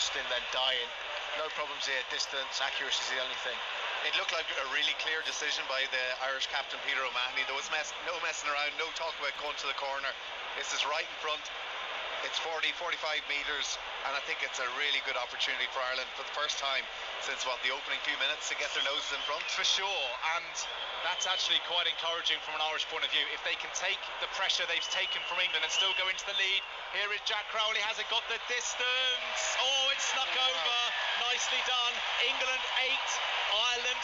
adjusting, then dying. No problems here. Distance, accuracy is the only thing. It looked like a really clear decision by the Irish captain Peter O'Mahony. There was no messing around, no talk about going to the corner. This is right in front. It's 40-45 metres, and I think it's a really good opportunity for Ireland for the first time since the opening few minutes to get their noses in front. For sure, and that's actually quite encouraging from an Irish point of view. If they can take the pressure they've taken from England and still go into the lead. Here is Jack Crowley, has it got the distance? Oh, it's snuck over. Nicely done. England 8, Ireland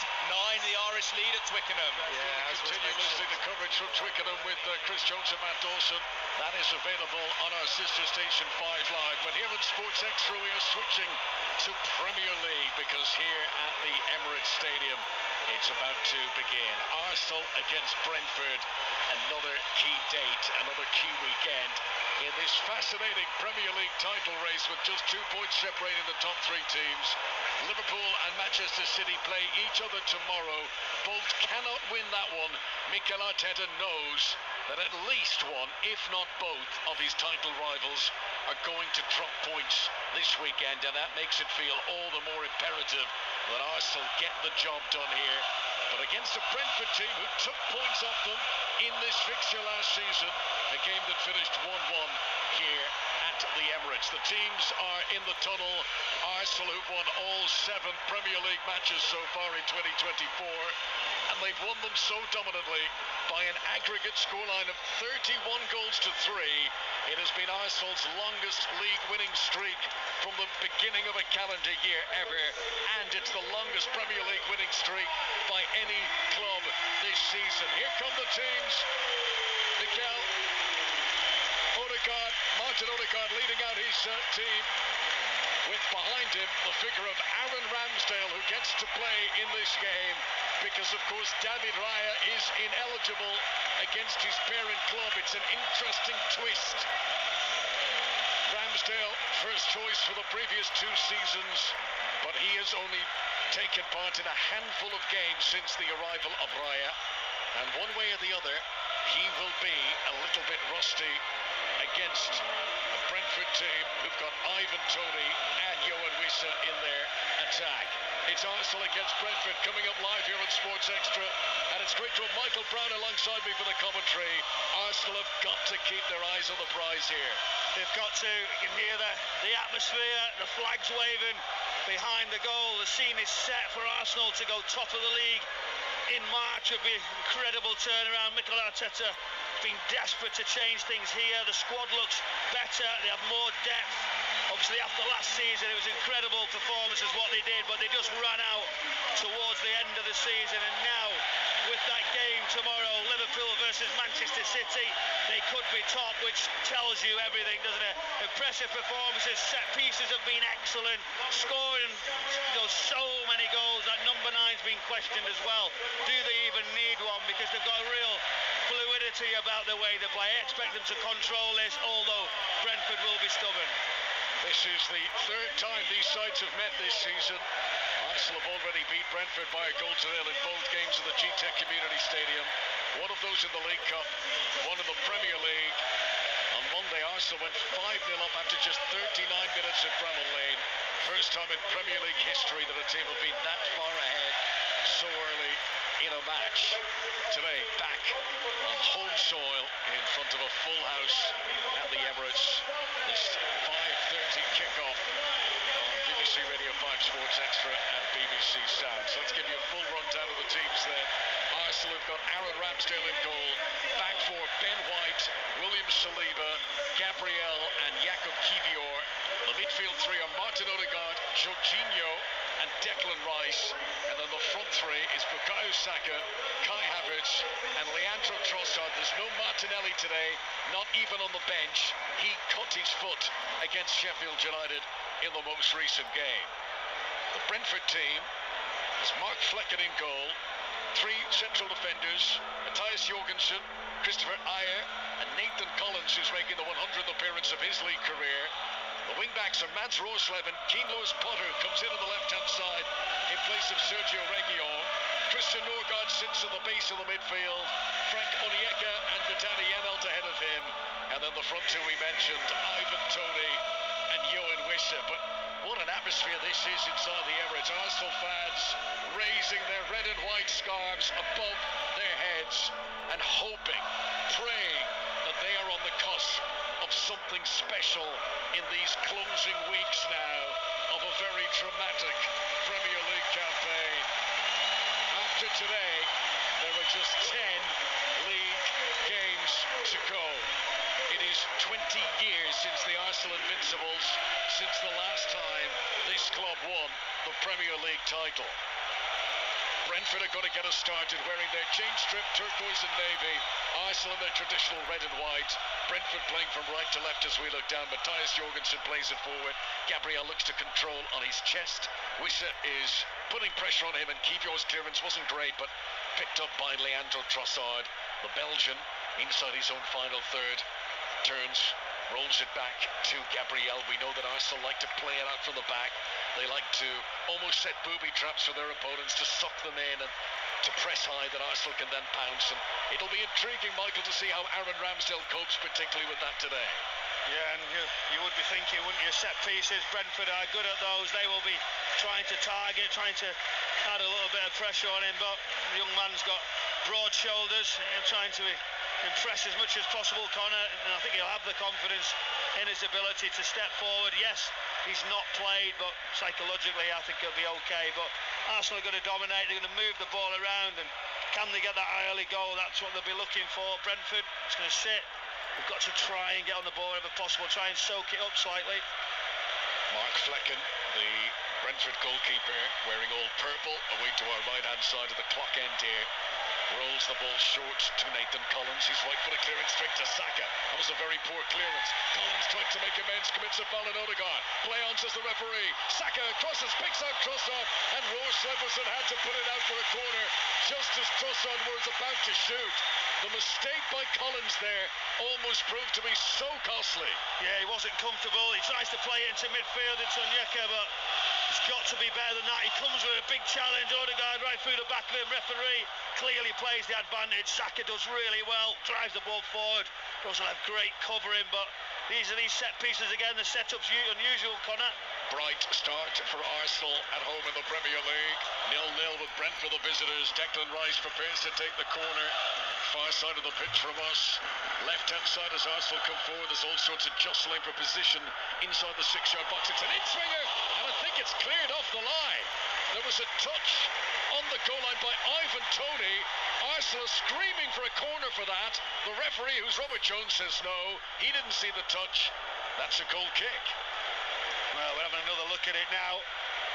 9. The Irish lead at Twickenham. Yeah, continue listening to coverage from Twickenham with Chris Jones and Matt Dawson. That is available on our sister station 5 Live. But here in Sports Extra we are switching to Premier League because here at the Emirates Stadium it's about to begin. Arsenal against Brentford, another key date, another key weekend in this fascinating Premier League title race with just 2 points separating the top 3 teams. Liverpool and Manchester City play each other tomorrow. Both cannot win that one. Mikel Arteta knows that at least one, if not both, of his title rivals are going to drop points this weekend, and that makes it feel all the more imperative that Arsenal get the job done here. But against a Brentford team who took points off them in this fixture last season, a game that finished 1-1 here at the Emirates. The teams are in the tunnel. Arsenal, who've won all 7 Premier League matches so far in 2024, and they've won them so dominantly by an aggregate scoreline of 31 goals to 3. It has been Arsenal's longest league winning streak from the beginning of a calendar year ever, and it's the longest Premier League winning streak by any club this season. Here come the teams. Mikel, Odegaard, Martin Odegaard leading out his team, with behind him the figure of Aaron Ramsdale, who gets to play in this game because, of course, David Raya is ineligible against his parent club. It's an interesting twist. Ramsdale, first choice for the previous 2 seasons, but he has only taken part in a handful of games since the arrival of Raya. And one way or the other, he will be a little bit rusty against a Brentford team who've got Ivan Toney and Yohan Wissa in their attack. It's Arsenal against Brentford coming up live here on Sports Extra, and it's great to have Michael Brown alongside me for the commentary. Arsenal have got to keep their eyes on the prize here. They've got to. You can hear the atmosphere, the flags waving behind the goal. The scene is set for Arsenal to go top of the league in March. It'll be an incredible turnaround. Mikel Arteta been desperate to change things here. The squad looks better. They have more depth. Obviously, after last season, it was incredible performances what they did, but they just ran out towards the end of the season. And now, with that game tomorrow, Liverpool versus Manchester City, they could be top, which tells you everything, doesn't it? Impressive performances. Set pieces have been excellent. Scoring so many goals. That number 9's been questioned as well. Do they even need one? Because they've got a real fluidity about the way they play. I expect them to control this, although Brentford will be stubborn. This is the 3rd time these sides have met this season. Arsenal have already beat Brentford by a goal to 0 in both games at the GTEC Community Stadium. One of those in the League Cup, one in the Premier League. On Monday, Arsenal went 5-0 up after just 39 minutes at Bramall Lane. First time in Premier League history that a team have been that far ahead so early in a match. Today, back on home soil in front of a full house at the Emirates. This 5:30 kickoff on BBC Radio 5 Sports Extra and BBC Sound. So let's give you a full rundown of the teams there. Arsenal have got Aaron Ramsdale in goal. Back four, Ben White, William Saliba, Gabriel and Jakub Kiwior. The midfield 3 are Martin Odegaard, Jorginho and Declan Rice. And then the front 3 is Bukayo Saka, Kai Havertz and Leandro Trossard. There's no Martinelli today, not even on the bench. He cut his foot against Sheffield United in the most recent game. The Brentford team has Mark Flecken in goal. 3 central defenders, Matthias Jorgensen, Christopher Ayer and Nathan Collins, who's making the 100th appearance of his league career. The wing-backs are Mads Roorsleben. Keane Lewis Potter comes in on the left-hand side in place of Sergio Reguilón. Christian Norgard sits at the base of the midfield. Frank Onyeka and Vitali Janelt ahead of him. And then the front 2 we mentioned, Ivan Toney and Yohan Wissa. Wissa, but what an atmosphere this is inside the Emirates. Arsenal fans raising their red and white scarves above their heads and hoping, praying that they are on the cusp of something special in these closing weeks now of a very dramatic Premier League campaign. After today, there are just 10 league games to go. It is 20 years since the Arsenal Invincibles, since the last time this club won the Premier League title. Brentford are going to get us started wearing their change-strip turquoise and navy. Arsenal in their traditional red and white. Brentford playing from right to left as we look down. Matthias Jorgensen plays it forward. Gabriel looks to control on his chest. Wissa is putting pressure on him, and Kivior's clearance wasn't great, but picked up by Leandro Trossard. The Belgian, inside his own final third, turns, rolls it back to Gabriel. We know that Arsenal like to play it out from the back. They like to almost set booby traps for their opponents, to suck them in and to press high that Arsenal can then pounce. And it'll be intriguing, Michael, to see how Aaron Ramsdale copes, particularly with that today. Yeah, and you would be thinking, wouldn't you, set pieces, Brentford are good at those. They will be trying to target, trying to add a little bit of pressure on him, but the young man's got broad shoulders, trying to impress as much as possible, Connor, and I think he'll have the confidence in his ability to step forward. Yes, he's not played, but psychologically I think he'll be okay. But Arsenal are going to dominate, they're going to move the ball around, and can they get that early goal? That's what they'll be looking for. Brentford is going to sit. We've got to try and get on the ball wherever possible, try and soak it up slightly. Mark Flecken, the Brentford goalkeeper, wearing all purple, away to our right-hand side of the clock end here. Rolls the ball short to Nathan Collins. His right-footed clearance straight to Saka. That was a very poor clearance. Collins trying to make amends, commits a foul on Odegaard. Play on, says the referee. Saka crosses, picks out Trossard, and Roar Sleverson had to put it out for a corner just as Trossard was about to shoot. The mistake by Collins there almost proved to be so costly. Yeah, he wasn't comfortable. He tries to play it into midfield, into Onyeka, but it's got to be better than that. He comes with a big challenge. Odegaard right through the back of him. Referee clearly plays the advantage. Saka does really well, drives the ball forward. Doesn't have great covering, but these set pieces again. The setup's unusual, Connor. Bright start for Arsenal at home in the Premier League. 0-0 with Brentford, the visitors. Declan Rice prepares to take the corner. Far side of the pitch from us. Left-hand side as Arsenal come forward. There's all sorts of jostling for position inside the 6-yard box. It's an in-swinger, and I think it's cleared off the line. There was a touch on the goal line by Ivan Toney. Arsenal screaming for a corner for that. The referee, who's Robert Jones, says no. He didn't see the touch. That's a goal kick. Well, we're having another look at it now.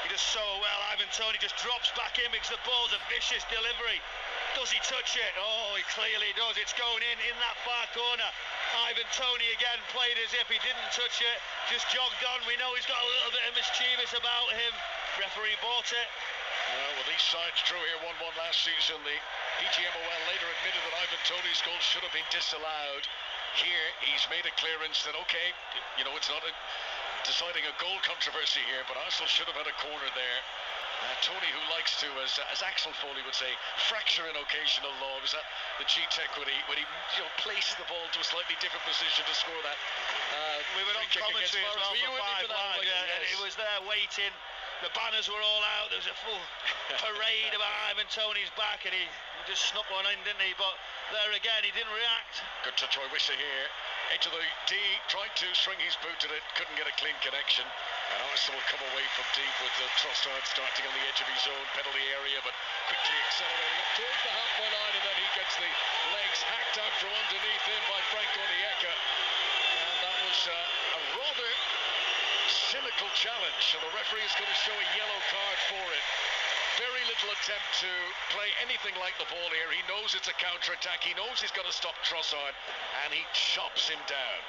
He does so well. Ivan Toney just drops back in because the ball's a vicious delivery. Does he touch it? Oh, he clearly does. It's going in that far corner. Ivan Toney again played as if he didn't touch it. Just jogged on. We know he's got a little bit of mischievous about him. Referee bought it. Well, these sides drew here 1-1 last season. The PGMOL later admitted that Ivan Toney's goal should have been disallowed. Here, he's made a clearance that, okay, you know, it's not deciding a goal controversy here, but Arsenal should have had a corner there. Toney, who likes to, as Axel Foley would say, fracture in occasional loves. The G-Tech when he places the ball to a slightly different position to score that. We were on commentary as well for 5 line, and he was there waiting. The banners were all out. There was a full parade about Ivan Toney's back, and he just snuck one in, didn't he? But there again, he didn't react. Good to Troy Wissa here. Edge of the D, tried to string his boot at it, couldn't get a clean connection. And Arsenal will come away from deep with Trossard starting on the edge of his own penalty area, but quickly accelerating up towards the halfway line, and then he gets the legs hacked out from underneath him by Frank Onyeka. And that was a rather cynical challenge, and the referee is going to show a yellow card for it. Very little attempt to play anything like the ball here. He knows it's a counter-attack. He knows he's got to stop Trossard, and he chops him down.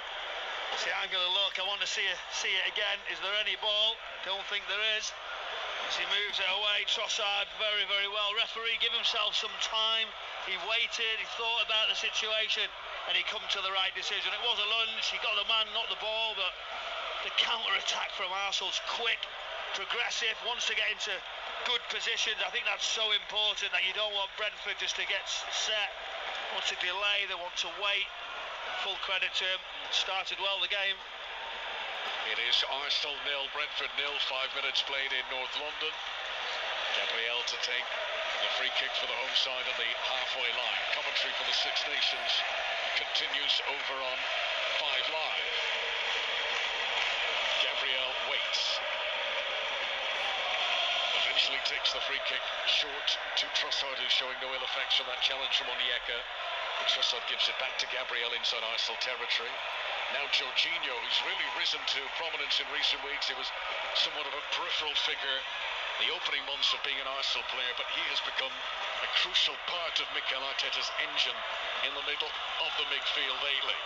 See, I'm going to look. I want to see it again. Is there any ball? Don't think there is. As he moves it away, Trossard very, very well. Referee, give himself some time. He waited. He thought about the situation, and he come to the right decision. It was a lunge. He got the man, not the ball, but the counter-attack from Arsenal's quick, progressive, wants to get into good positions. I think that's so important, that you don't want Brentford just to get set. Want to delay, they want to wait. Full credit to him. Started well the game. It is Arsenal 0, Brentford 0, 5 minutes played in North London. Gabriel to take the free kick for the home side on the halfway line. Commentary for the Six Nations continues over on 5 Live. Gabriel waits. Eventually takes the free kick short to Trossard, who's showing no ill effects from that challenge from Onyeka. Trossard gives it back to Gabriel inside Arsenal territory. Now Jorginho, who's really risen to prominence in recent weeks. He was somewhat of a peripheral figure the opening months of being an Arsenal player, but he has become a crucial part of Mikel Arteta's engine in the middle of the midfield lately.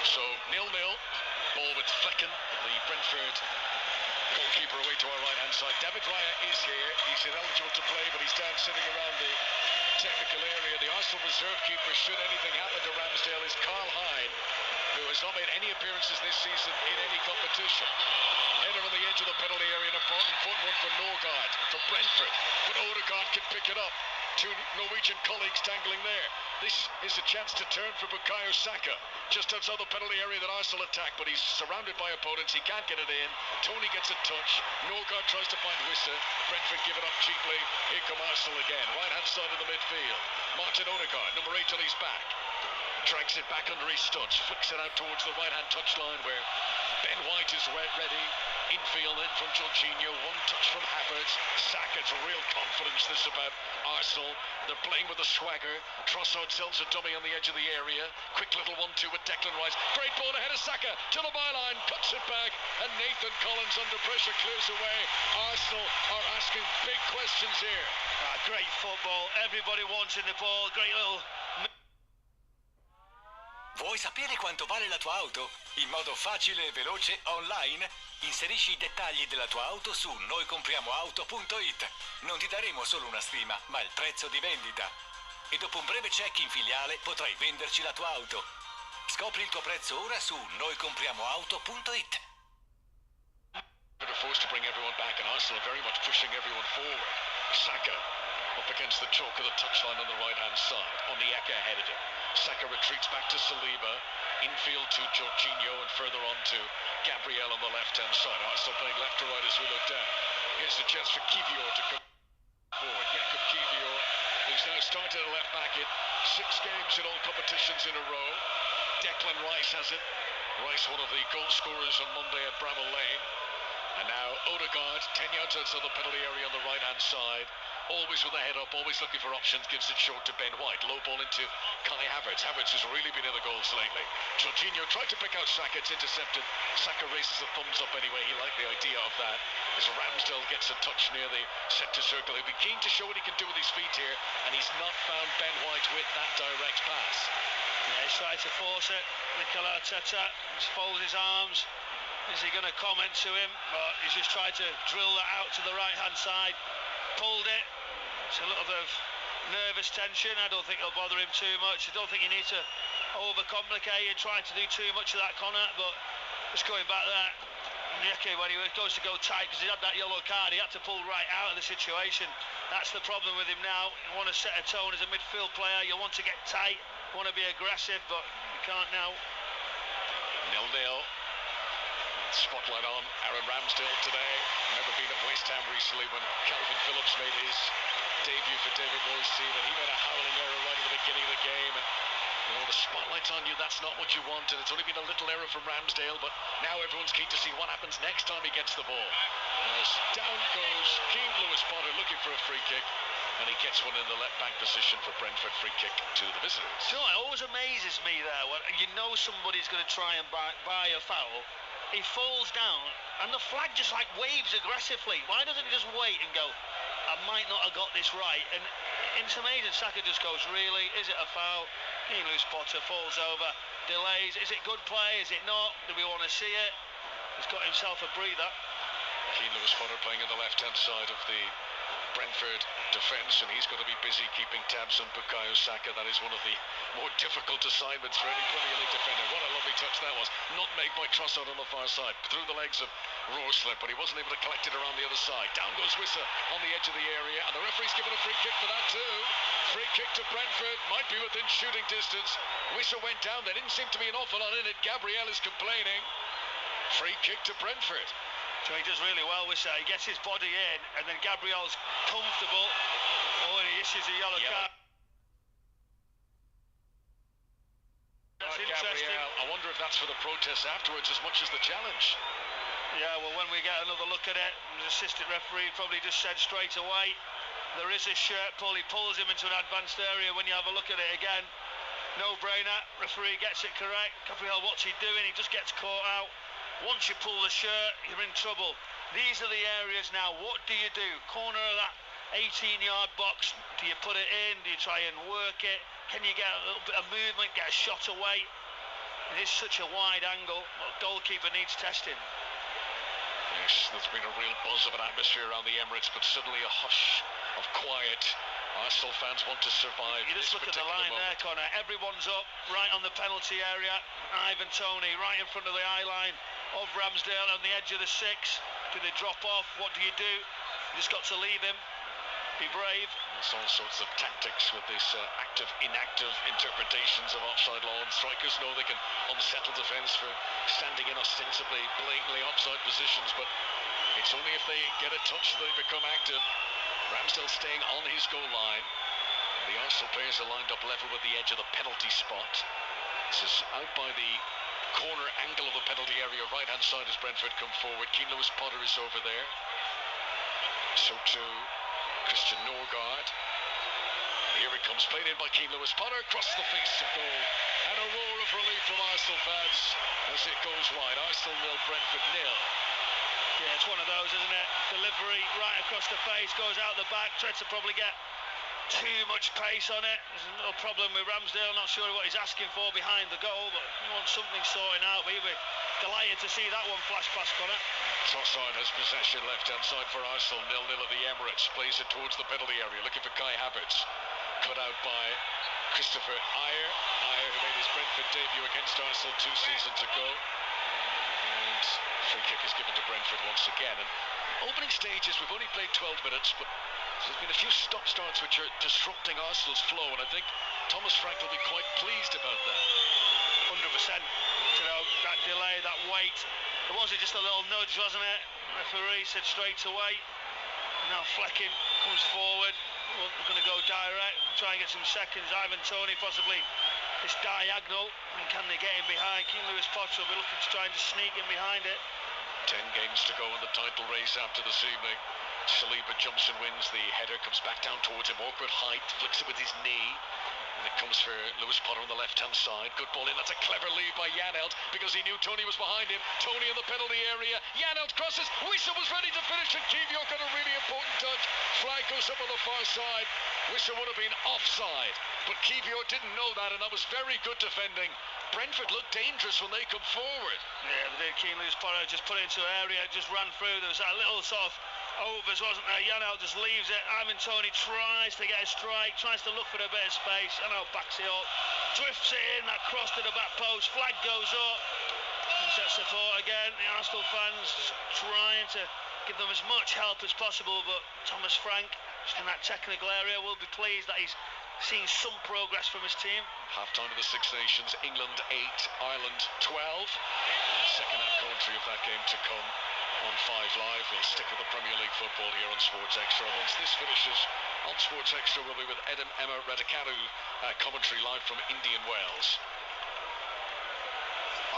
So 0-0, ball with Flecken, the Brentford goalkeeper, away to our right-hand side. David Raya is here. He's ineligible to play, but he's down sitting around the technical area. The Arsenal reserve keeper, should anything happen to Ramsdale, is Carl Hyde, who has not made any appearances this season in any competition. Header on the edge of the penalty area, an important one for Norgard, for Brentford. But Odegaard can pick it up. Two Norwegian colleagues tangling there. This is a chance to turn for Bukayo Saka, just outside the penalty area that Arsenal attack, but he's surrounded by opponents. He can't get it in. Tony gets a touch. Norgard tries to find Wissa. Brentford give it up cheaply. Here come Arsenal again. Right-hand side of the midfield. Martin Odegaard, number 8 till he's back. Drags it back under his studs. Flicks it out towards the right-hand touchline where Ben White is ready. Infield in from Jorginho, one touch from Havertz. Saka's real confidence this about Arsenal. They're playing with a swagger. Trossard sells a dummy on the edge of the area. Quick little 1-2 with Declan Rice. Great ball ahead of Saka to the byline, cuts it back, and Nathan Collins under pressure clears away. Arsenal are asking big questions here. Great football, everybody wanting the ball. Great little... Vuoi sapere quanto vale la tua auto? In modo facile e veloce online? Inserisci i dettagli della tua auto su noicompriamoauto.it. Non ti daremo solo una stima, ma il prezzo di vendita. E dopo un breve check in filiale potrai venderci la tua auto. Scopri il tuo prezzo ora su noicompriamoauto.it. They're forced to bring everyone back, and Arsenal are very much pushing everyone forward. Saka up against the chalk of the touchline on the right-hand side. Onyeka ahead of him. Saka retreats back to Saliba. Infield to Jorginho, and further on to Gabriel on the left-hand side. Arsenal playing left to right as we look down. Here's the chance for Kivior to come forward. Jakob Kivior, who's now started at left back in 6 games in all competitions in a row. Declan Rice has it. Rice, one of the goal scorers on Monday at Bramall Lane. And now Odegaard, 10 yards outside the penalty area on the right-hand side. Always with a head up, always looking for options, gives it short to Ben White. Low ball into Kai Havertz. Havertz has really been in the goals lately. Jorginho tried to pick out Saka, it's intercepted. Saka raises the thumbs up anyway, he liked the idea of that. As Ramsdale gets a touch near the centre circle. He'll be keen to show what he can do with his feet here, and he's not found Ben White with that direct pass. Yeah, he's tried to force it. Mikel Arteta folds his arms. Is he going to comment to him? But he's just tried to drill that out to the right-hand side. Pulled it. It's a little bit of nervous tension. I don't think it'll bother him too much. I don't think you need to overcomplicate it, trying to do too much of that, Connor. But just going back there, Onyeka, when he goes to go tight, because he had that yellow card, he had to pull right out of the situation. That's the problem with him now. You want to set a tone as a midfield player. You want to get tight, you want to be aggressive, but you can't now. 0-0. Spotlight on Aaron Ramsdale today. Never been at West Ham recently when Calvin Phillips made his debut for David Moyes' team, and he made a howling error right at the beginning of the game. And you know, the spotlight's on you, that's not what you want, and it's only been a little error from Ramsdale, but now everyone's keen to see what happens next time he gets the ball. As down goes Keane Lewis Potter looking for a free kick, and he gets one in the left back position for Brentford. Free kick to the visitors. So it always amazes me there when you know somebody's going to try and buy a foul. He falls down and the flag just like waves aggressively. Why doesn't he just wait and go, I might not have got this right? And it's amazing. Saka just goes, really? Is it a foul? Keane Lewis Potter falls over, delays. Is it good play? Is it not? Do we want to see it? He's got himself a breather. Keane Lewis Potter playing on the left-hand side of the Brentford defence, and he's got to be busy keeping tabs on Bukayo Saka. That is one of the more difficult assignments for any Premier League defender. What a lovely touch that was. Not made by Trossard on the far side. Through the legs of Rorsler, but he wasn't able to collect it around the other side. Down goes Wissa on the edge of the area, and the referee's given a free kick for that too. Free kick to Brentford, might be within shooting distance. Wissa went down, there didn't seem to be an awful lot in it. Gabriel is complaining. Free kick to Brentford. So he does really well with that. He gets his body in, and then Gabriel's comfortable. Oh, and he issues a yellow card. That's interesting. Gabriel, I wonder if that's for the protest afterwards as much as the challenge. Yeah, well, when we get another look at it, the assistant referee probably just said straight away, there is a shirt pull. He pulls him into an advanced area. When you have a look at it again, no brainer. Referee gets it correct. Gabriel, what's he doing? He just gets caught out. Once you pull the shirt, you're in trouble. These are the areas now. What do you do? Corner of that 18-yard box. Do you put it in? Do you try and work it? Can you get a little bit of movement, get a shot away? It is such a wide angle. Well, goalkeeper needs testing. Yes, there's been a real buzz of an atmosphere around the Emirates, but suddenly a hush of quiet. Arsenal fans want to survive. You just look at the line there, Connor. Everyone's up right on the penalty area. Ivan Toney right in front of the eye line of Ramsdale on the edge of the 6. Do they drop off? What do? You just got to leave him. Be brave. There's all sorts of tactics with this active, inactive interpretations of offside law, and strikers know they can unsettle defence for standing in ostensibly, blatantly offside positions, but it's only if they get a touch that they become active. Ramsdale staying on his goal line. The Arsenal players are lined up level with the edge of the penalty spot. This is out by the corner angle of the penalty area, right-hand side as Brentford come forward. Keane Lewis-Potter is over there. So too Christian Norgard. Here it comes, played in by Keane Lewis-Potter, across the face of goal. And a roar of relief from Arsenal fans as it goes wide. Arsenal 0, Brentford 0. Yeah, it's one of those, isn't it? Delivery right across the face, goes out the back, tries to probably get too much pace on it. There's a little problem with Ramsdale, not sure what he's asking for behind the goal, but he wants something sorting out. We'll be delighted to see that one flash past Connor. Trossard has possession left-hand side for Arsenal, 0-0 at the Emirates. Plays it towards the penalty area, looking for Kai Havertz. Cut out by Christopher Ayer. Ayer, who made his Brentford debut against Arsenal 2 seasons ago. And free kick is given to Brentford once again. And opening stages, we've only played 12 minutes, but there's been a few stop-starts which are disrupting Arsenal's flow, and I think Thomas Frank will be quite pleased about that. 100%. You know, that delay, that wait. It wasn't just a little nudge, wasn't it? The referee said straight away. Now Flecking comes forward. We're going to go direct, try and get some seconds. Ivan Toney possibly this diagonal, and can they get him behind? Keane Lewis-Potter will be looking to try and just sneak him behind it. 10 games to go in the title race after this evening. Saliba jumps and wins. The header comes back down towards him. Awkward height, flicks it with his knee. And it comes for Lewis-Potter on the left-hand side. Good ball in. That's a clever lead by Janelt because he knew Toney was behind him. Toney in the penalty area. Janelt crosses. Wissa was ready to finish, and Kiwior got a really important touch. Flag goes up on the far side. Wissa would have been offside, but Kiwior didn't know that, and that was very good defending. Brentford looked dangerous when they come forward. Yeah, they did. Keane Lewis-Potter just put it into an area, just ran through. There was that little sort of overs, wasn't there? Janelt just leaves it. Ivan Toney tries to get a strike, tries to look for a bit of space. Janelt backs it up, drifts it in, that cross to the back post. Flag goes up. And sets support again. The Arsenal fans just trying to give them as much help as possible, but Thomas Frank, just in that technical area, will be pleased that he's seen some progress from his team. Half-time of the Six Nations, England 8, Ireland 12. Second half commentary of that game to come on 5 Live. We'll stick with the Premier League football here on Sports Extra. Once this finishes on Sports Extra, we'll be with Emma Radicanu commentary live from Indian Wells.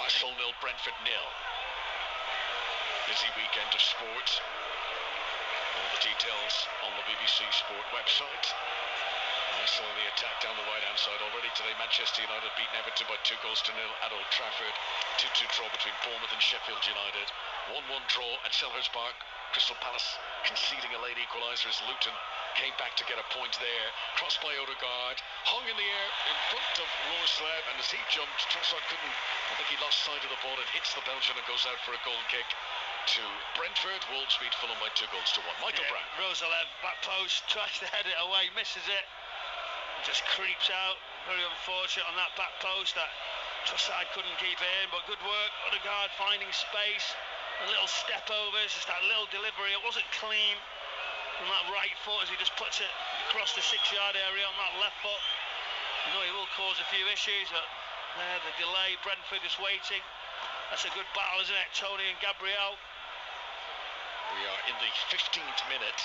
Arsenal 0, Brentford 0. Busy weekend of sport. All the details on the BBC Sport website. Arsenal the attack down the right-hand side already today. Manchester United beaten Everton by 2-0 at Old Trafford. 2-2 draw between Bournemouth and Sheffield United. 1-1 draw at Selhurst Park. Crystal Palace conceding a late equaliser as Luton came back to get a point there. Crossed by Odegaard, hung in the air in front of Roerslev, and as he jumped, Trossard couldn't. I think he lost sight of the ball and hits the Belgian and goes out for a goal kick to Brentford. Wolves beat Fulham by 2-1. Michael Brown. Roerslev, back post, tries to head it away, misses it. Just creeps out. Very unfortunate on that back post. That Trossard couldn't keep it in, but good work. Odegaard finding space. A little step over, just that little delivery. It wasn't clean from that right foot as he just puts it across the 6-yard area on that left foot. You know, he will cause a few issues, but there, the delay. Brentford just waiting. That's a good battle, isn't it? Tony and Gabriel. We are in the 15th minute.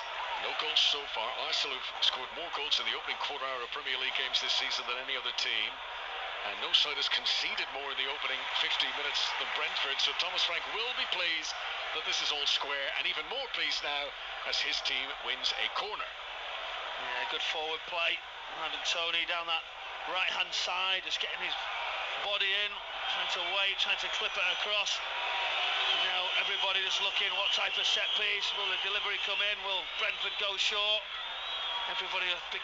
No goals so far. Arsenal have scored more goals in the opening quarter hour of Premier League games this season than any other team. And no side has conceded more in the opening 15 minutes than Brentford. So Thomas Frank will be pleased that this is all square, and even more pleased now as his team wins a corner. Yeah, good forward play. Ivan Toney down that right-hand side, just getting his body in, trying to wait, trying to clip it across. Now everybody just looking what type of set piece. Will the delivery come in? Will Brentford go short? Everybody a big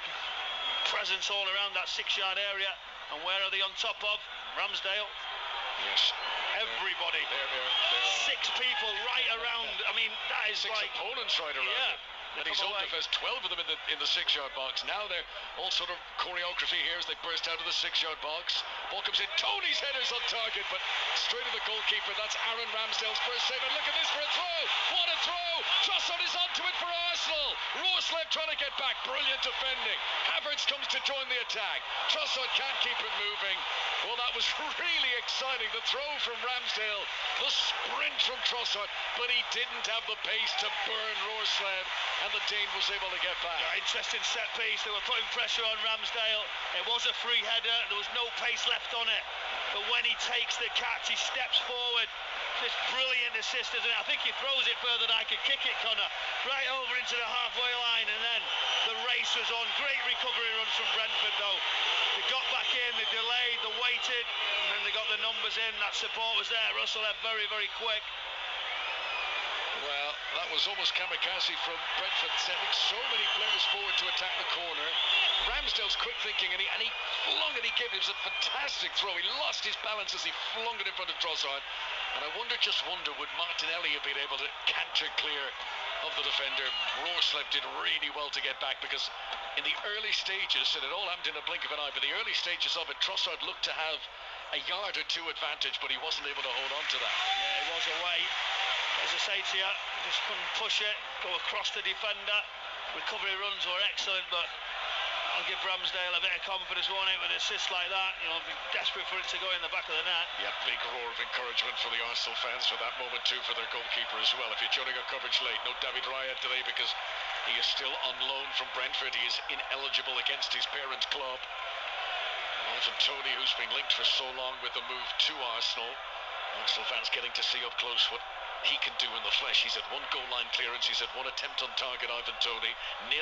presence all around that 6-yard area. And where are they on top of? Ramsdale. Yes. Everybody. There 6 people right around. I mean, that is 6 like opponents right around yeah. him. And he's owned the first 12 of them in the 6-yard box. Now they're all sort of choreography here as they burst out of the 6-yard box. Ball comes in. Tony's header's on target, but straight at the goalkeeper. That's Aaron Ramsdale's first save. And look at this for a throw. What a throw! Trossard is onto it for Arsenal. Rorslev trying to get back. Brilliant defending. Havertz comes to join the attack. Trossard can't keep it moving. Well, that was really exciting. The throw from Ramsdale, the sprint from Trossard, but he didn't have the pace to burn Rorslev, and the Dane was able to get back. Yeah, interesting set piece. They were putting pressure on Ramsdale. It was a free header. There was no pace left on it. But when he takes the catch, he steps forward. Just brilliant assist, isn't it? I think he throws it further than I could kick it, Connor. Right over into the halfway line, and then the race was on. Great recovery runs from Brentford, though. They got back in, they delayed, they waited, and then they got the numbers in. That support was there. Russell left very, very quick. Well, that was almost kamikaze from Brentford, sending so many players forward to attack the corner. Ramsdale's quick thinking, and he flung it. He gave it a fantastic throw. He lost his balance as he flung it in front of Trossard. And I wonder, would Martinelli have been able to canter clear of the defender? Rorslev did really well to get back, because in the early stages, and it all happened in a blink of an eye, but the early stages of it, Trossard looked to have a yard or 2 advantage, but he wasn't able to hold on to that. Yeah, he was away. As I say to you, just couldn't push it, go across the defender. Recovery runs were excellent, but I'll give Ramsdale a bit of confidence, won't it, with an assist like that. You know, be desperate for it to go in the back of the net. Yeah, big roar of encouragement for the Arsenal fans for that moment too, for their goalkeeper as well. If you're joining our coverage late, no David Raya today because he is still on loan from Brentford. He is ineligible against his parent club. Ivan Toney, who's been linked for so long with the move to Arsenal. Arsenal fans getting to see up close what he can do in the flesh. He's had 1 goal line clearance. He's had 1 attempt on target, Ivan Toney. 0-0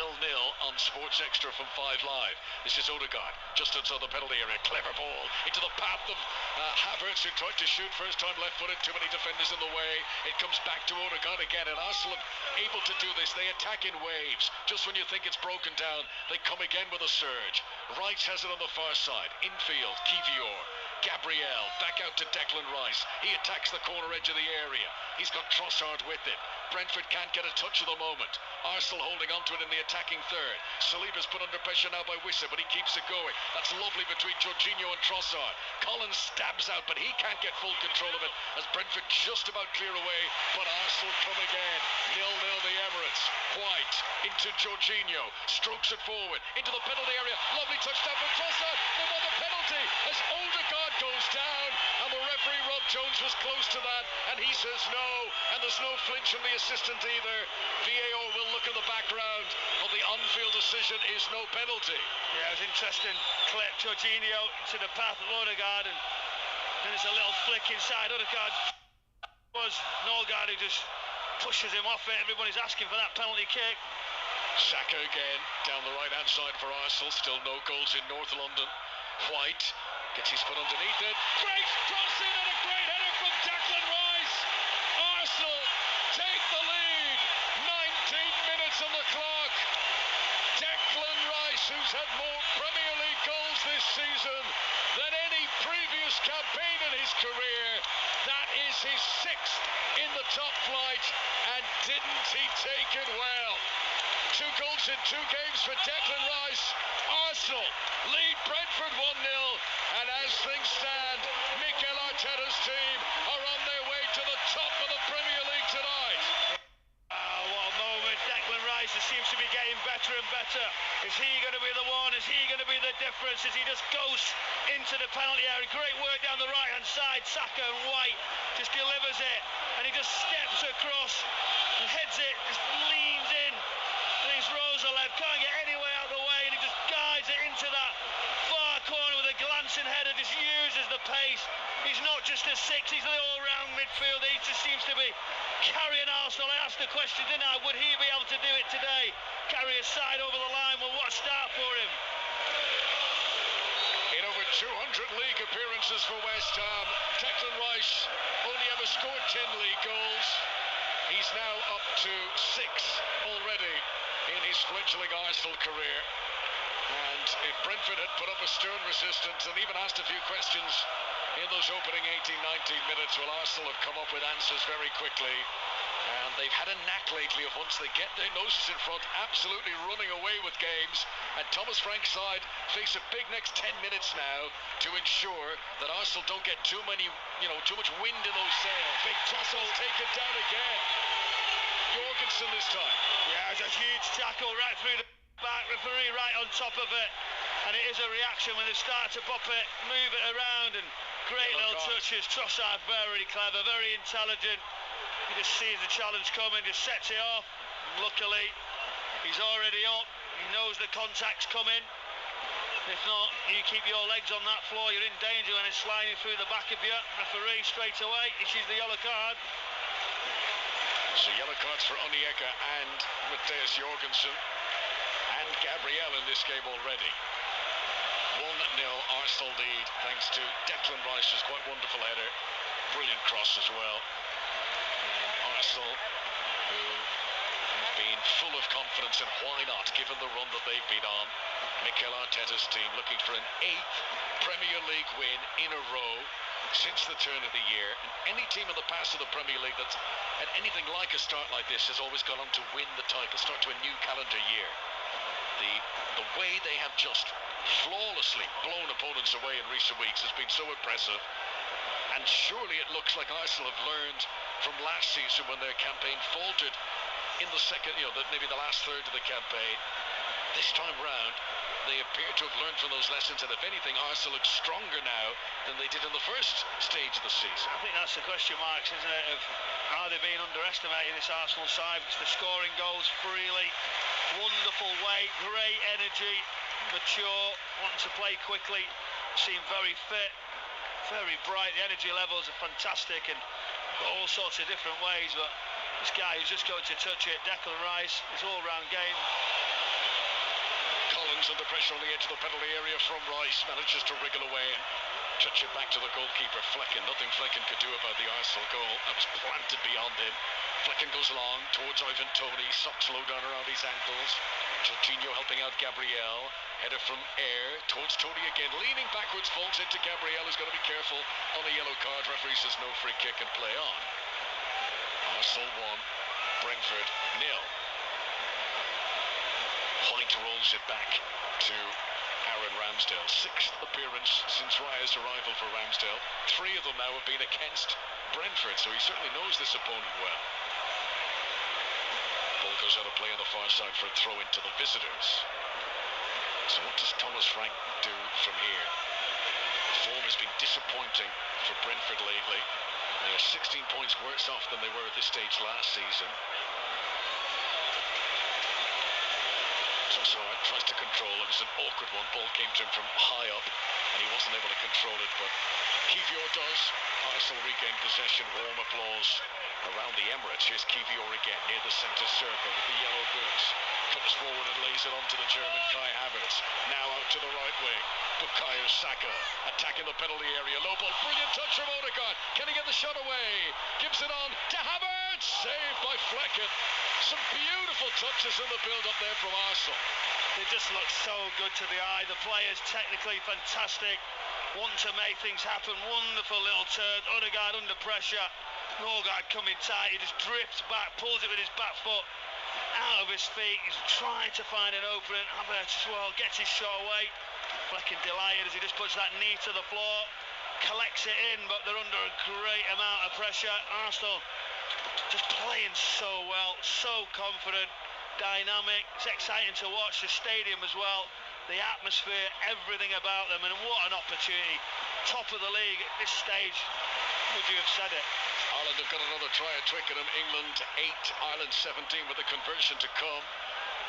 on Sports Extra from 5 Live. This is Odegaard, just outside the penalty area. Clever ball into the path of Havertz, who tried to shoot first time left-footed. Too many defenders in the way. It comes back to Odegaard again, and Arsenal able to do this. They attack in waves. Just when you think it's broken down, they come again with a surge. Rice has it on the far side. Infield, Kivior. Gabriel, back out to Declan Rice. He attacks the corner edge of the area. He's got Trossard with him. Brentford can't get a touch at the moment. Arsenal holding on to it in the attacking third. Saliba's put under pressure now by Wissa, but he keeps it going. That's lovely between Jorginho and Trossard. Collins stabs out, but he can't get full control of it as Brentford just about clear away. But Arsenal come again. 0-0 the Emirates. White into Jorginho. Strokes it forward into the penalty area. Lovely touchdown for Trossard. They won the penalty as Odegaard goes down, and the referee Rob Jones was close to that, and he says no, and there's no flinch from the assistant either. VAR will look at the background, but the on-field decision is no penalty. Yeah, it was interesting clip. Jorginho to the path of Odegaard, and then there's a little flick inside. Odegaard was Norgard who just pushes him off it. Everybody's asking for that penalty kick. Saka again down the right-hand side for Arsenal. Still no goals in North London. White gets his foot underneath it. Great cross in and a great header from Declan Rice. Arsenal take the lead. 19 minutes on the clock. Declan Rice, who's had more Premier League goals this season than any previous campaign in his career. That is his 6th in the top flight, and didn't he take it well? 2 goals in 2 games for Declan Rice. Arsenal lead Brentford 1-0, and as things stand, Mikel Arteta's team are on their way to the top of the Premier League tonight. What a moment. Declan Rice Rice seems to be getting better and better. Is he going to be the one? Is he going to be the difference? As he just goes into the penalty area. Great work down the right-hand side. Saka and White just delivers it. And he just steps across and heads it, just leans in. And he's Rosalev, can't get anywhere out of the way. And he just guides it into that far corner with a glancing header, just uses the pace. He's not just a six, he's the all-round midfielder. He just seems to be carrying Arsenal. I asked the question, didn't I? Would he be able to do it today? Carry a side over the line. Well, what a start for him. In over 200 league appearances for West Ham, Declan Rice only ever scored 10 league goals. He's now up to 6 already in his fledgling Arsenal career. And if Brentford had put up a stern resistance and even asked a few questions in those opening 18-19 minutes, well, Arsenal have come up with answers very quickly. And they've had a knack lately of once they get their noses in front, absolutely running away with games. And Thomas Frank's side face a big next 10 minutes now to ensure that Arsenal don't get too much wind in those sails. Big tackle taken down again. Jorgensen this time. Yeah, it's a huge tackle right through the back. Referee right on top of it. And it is a reaction when they start to pop it, move it around, and great little touches. Trossard very clever, very intelligent. He just sees the challenge coming, just sets it off. And luckily, he's already up. He knows the contact's coming. If not, you keep your legs on that floor, you're in danger when it's sliding through the back of you. Referee straight away issues the yellow card. So yellow cards for Onyeka and Matthias Jorgensen and Gabriel in this game already. 1-0 Arsenal lead thanks to Declan Rice's quite wonderful header. Brilliant cross as well. Arsenal, who have been full of confidence, and why not, given the run that they've been on. Mikel Arteta's team looking for an 8th Premier League win in a row since the turn of the year. And any team in the past of the Premier League that's had anything like a start like this has always gone on to win the title, start to a new calendar year. The way they have just flawlessly blown opponents away in recent weeks has been so impressive. And surely it looks like Arsenal have learned from last season when their campaign faltered in the second, maybe the last third of the campaign. This time round, they appear to have learned from those lessons, and if anything, Arsenal look stronger now than they did in the first stage of the season. I think that's the question marks, isn't it, of are they being underestimated, this Arsenal side, because they're scoring goals freely, wonderful way, great energy, mature, wanting to play quickly, seem very fit, very bright. The energy levels are fantastic and got all sorts of different ways, but this guy who's just going to touch it, Declan Rice, his all-round game. Collins under pressure on the edge of the penalty area from Rice, manages to wriggle away and touch it back to the goalkeeper, Flecken. Nothing Flecken could do about the Arsenal goal. That was planted beyond him. Flecken goes along towards Ivan Toney, socks low down around his ankles. Jorginho helping out Gabriel. Header from Air towards Toney again, leaning backwards, falls into Gabriel, who's got to be careful on a yellow card. Referee says no, free kick and play on. Arsenal 1, Brentford 0. White rolls it back to Aaron Ramsdale. 6th appearance since Raya's arrival for Ramsdale. 3 of them now have been against Brentford, so he certainly knows this opponent well. Ball goes out of play on the far side for a throw into the visitors. So what does Thomas Frank do from here? Form has been disappointing for Brentford lately. They are 16 points worse off than they were at this stage last season. Trossard tries to control. It was an awkward one. Ball came to him from high up and he wasn't able to control it, but Kivior does. Arsenal regain possession. Warm applause around the Emirates. Here's Kivior again near the centre circle with the yellow boots. Comes forward and lays it onto the German Kai Havertz. Now out to the right wing. Bukayo Saka attacking the penalty area. Low ball. Brilliant touch from Odegaard. Can he get the shot away? Gives it on to Havertz. Saved by Flecken. Some beautiful touches in the build-up there from Arsenal. They just look so good to the eye. The players technically fantastic. Want to make things happen. Wonderful little turn. Odegaard under pressure. Odegaard coming tight. He just drifts back. Pulls it with his back foot. Out of his feet, he's trying to find an opening. Havertz as well gets his shot away. Flecken delighted as he just puts that knee to the floor, collects it in, but they're under a great amount of pressure. Arsenal just playing so well, so confident. dynamic. It's exciting to watch the stadium as well. The atmosphere, everything about them, and what an opportunity. Top of the league at this stage, would you have said it? Ireland have got another try at Twickenham. England 8, Ireland 17 with the conversion to come.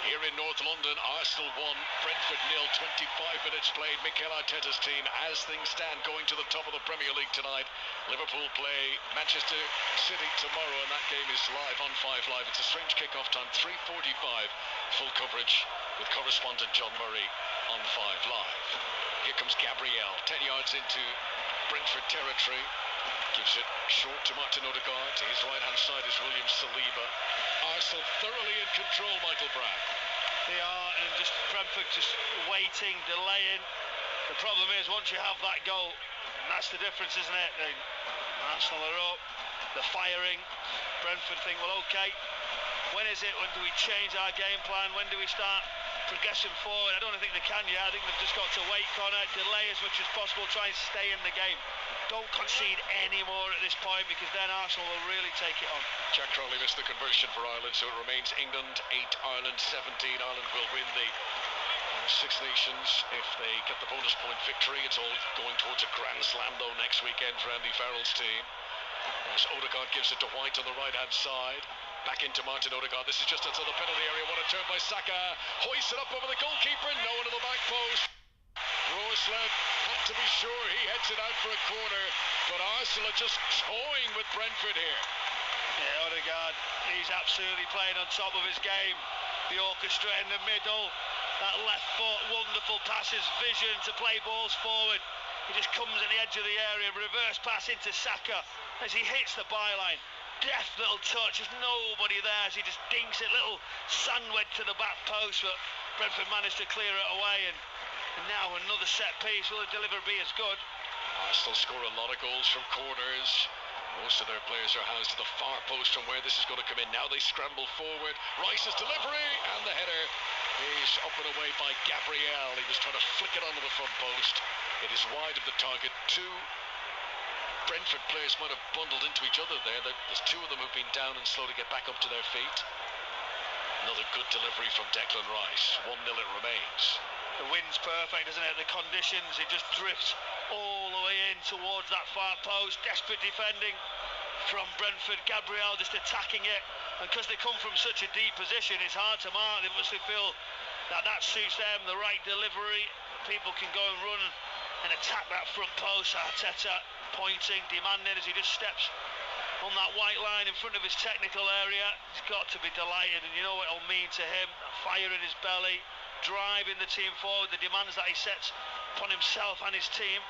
Here in North London, Arsenal 1, Brentford 0, 25 minutes played. Mikel Arteta's team, as things stand, going to the top of the Premier League tonight. Liverpool play Manchester City tomorrow, and that game is live on 5 Live. It's a strange kick-off time, 3:45. Full coverage with correspondent John Murray on 5 Live. Here comes Gabriel, 10 yards into Brentford territory. Gives it short to Martin Odegaard. To his right-hand side is William Saliba. Arsenal thoroughly in control, Michael Brown. They are, and just Brentford just waiting, delaying. The problem is, once you have that goal, and that's the difference, isn't it? Arsenal are up, they're firing. Brentford think, well, okay, when is it? When do we change our game plan? When do we start progressing forward? I don't think they can yet. I think they've just got to wait, Connor, delay as much as possible, try and stay in the game. Don't concede any more at this point, because then Arsenal will really take it on. Jack Crowley missed the conversion for Ireland, so it remains England 8, Ireland 17. Ireland will win the Six Nations if they get the bonus point victory. It's all going towards a Grand Slam, though, next weekend for Andy Farrell's team. As Odegaard gives it to White on the right-hand side. Back into Martin Odegaard. This is just outside the penalty area. What a turn by Saka. Hoists it up over the goalkeeper. No one to the back post. Roerslev had to be sure he heads it out for a corner, but Arsenal are just toying with Brentford here. Yeah, Odegaard, he's absolutely playing on top of his game. The orchestra in the middle, that left foot, wonderful passes, vision to play balls forward. He just comes at the edge of the area, reverse pass into Saka as he hits the byline. Deft little touch, there's nobody there as he just dinks it, little sandwich to the back post, but Brentford managed to clear it away, and now another set piece. Will the delivery be as good? Arsenal score a lot of goals from corners. Most of their players are housed to the far post from where this is going to come in. Now they scramble forward. Rice's delivery, and the header is up and away by Gabriel. He was trying to flick it onto the front post. It is wide of the target. Two Brentford players might have bundled into each other there. There's two of them who've been down and slow to get back up to their feet. Another good delivery from Declan Rice. 1-0 it remains. The wind's perfect, isn't it? The conditions, it just drifts all the way in towards that far post. Desperate defending from Brentford. Gabriel just attacking it. And because they come from such a deep position, it's hard to mark. They must feel that suits them, the right delivery. People can go and run and attack that front post. Arteta pointing, demanding as he just steps on that white line in front of his technical area. He's got to be delighted, and you know what it'll mean to him. Fire in his belly, driving the team forward, the demands that he sets upon himself and his team.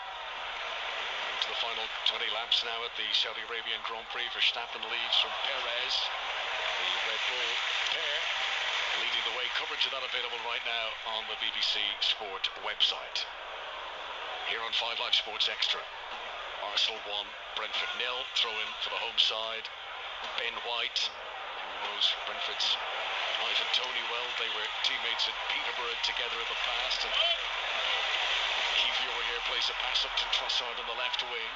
To the final 20 laps now at the Saudi Arabian Grand Prix. Verstappen leads from Perez. The Red Bull pair leading the way. Coverage of that available right now on the BBC Sport website. Here on 5 Live Sports Extra. Arsenal 1, Brentford 0. Throw in for the home side. Ben White, who knows Brentford's Ivan Toney well. They were teammates at Peterborough together in the past. And Kivior here plays a pass up to Trossard on the left wing.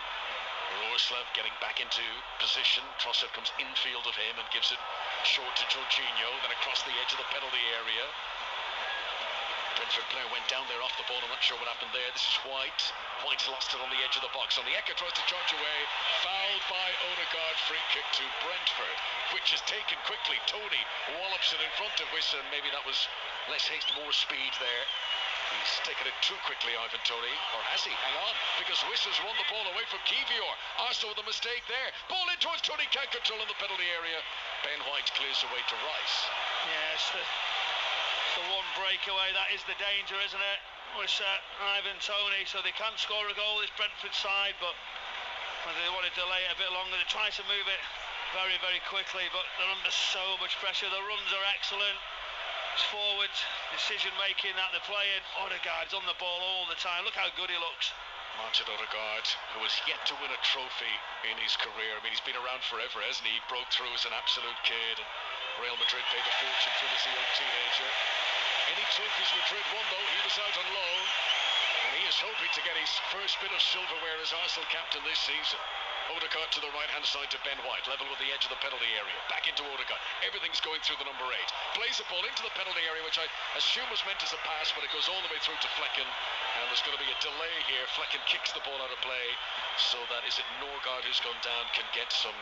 Roerslev getting back into position. Trossard comes infield of him and gives it short to Jorginho, then across the edge of the penalty area. Brentford player went down there off the ball. I'm not sure what happened there. This is White. White's lost it on the edge of the box. Onyeka tries to charge away. Fouled by Odegaard. Free kick to Brentford, which is taken quickly. Toney wallops it in front of Wissa. Maybe that was less haste, more speed there. He's taken it too quickly, Ivan Toney. Or has he? Hang on. Because Wissa's won the ball away from Kivior. Arsenal with a mistake there. Ball in towards Toney. Can't control in the penalty area. Ben White clears away to Rice. Yes, the one breakaway, that is the danger, isn't it? Wissa, Ivan Toney, so they can't score a goal, this Brentford side, but they want to delay it a bit longer. They try to move it very, very quickly, but they're under so much pressure. The runs are excellent. It's forward decision-making that they're playing. Odegaard's on the ball all the time. Look how good he looks. Martin Odegaard, who has yet to win a trophy in his career. I mean, he's been around forever, hasn't he? He broke through as an absolute kid. Real Madrid paid a fortune for him as a young teenager. Any trophies Madrid won, though, he was out on loan. And he is hoping to get his first bit of silverware as Arsenal captain this season. Odegaard to the right-hand side to Ben White, level with the edge of the penalty area. Back into Odegaard. Everything's going through the number 8. Plays the ball into the penalty area, which I assume was meant as a pass, but it goes all the way through to Flecken. And there's going to be a delay here. Flecken kicks the ball out of play, so that is it Norgard who's gone down can get some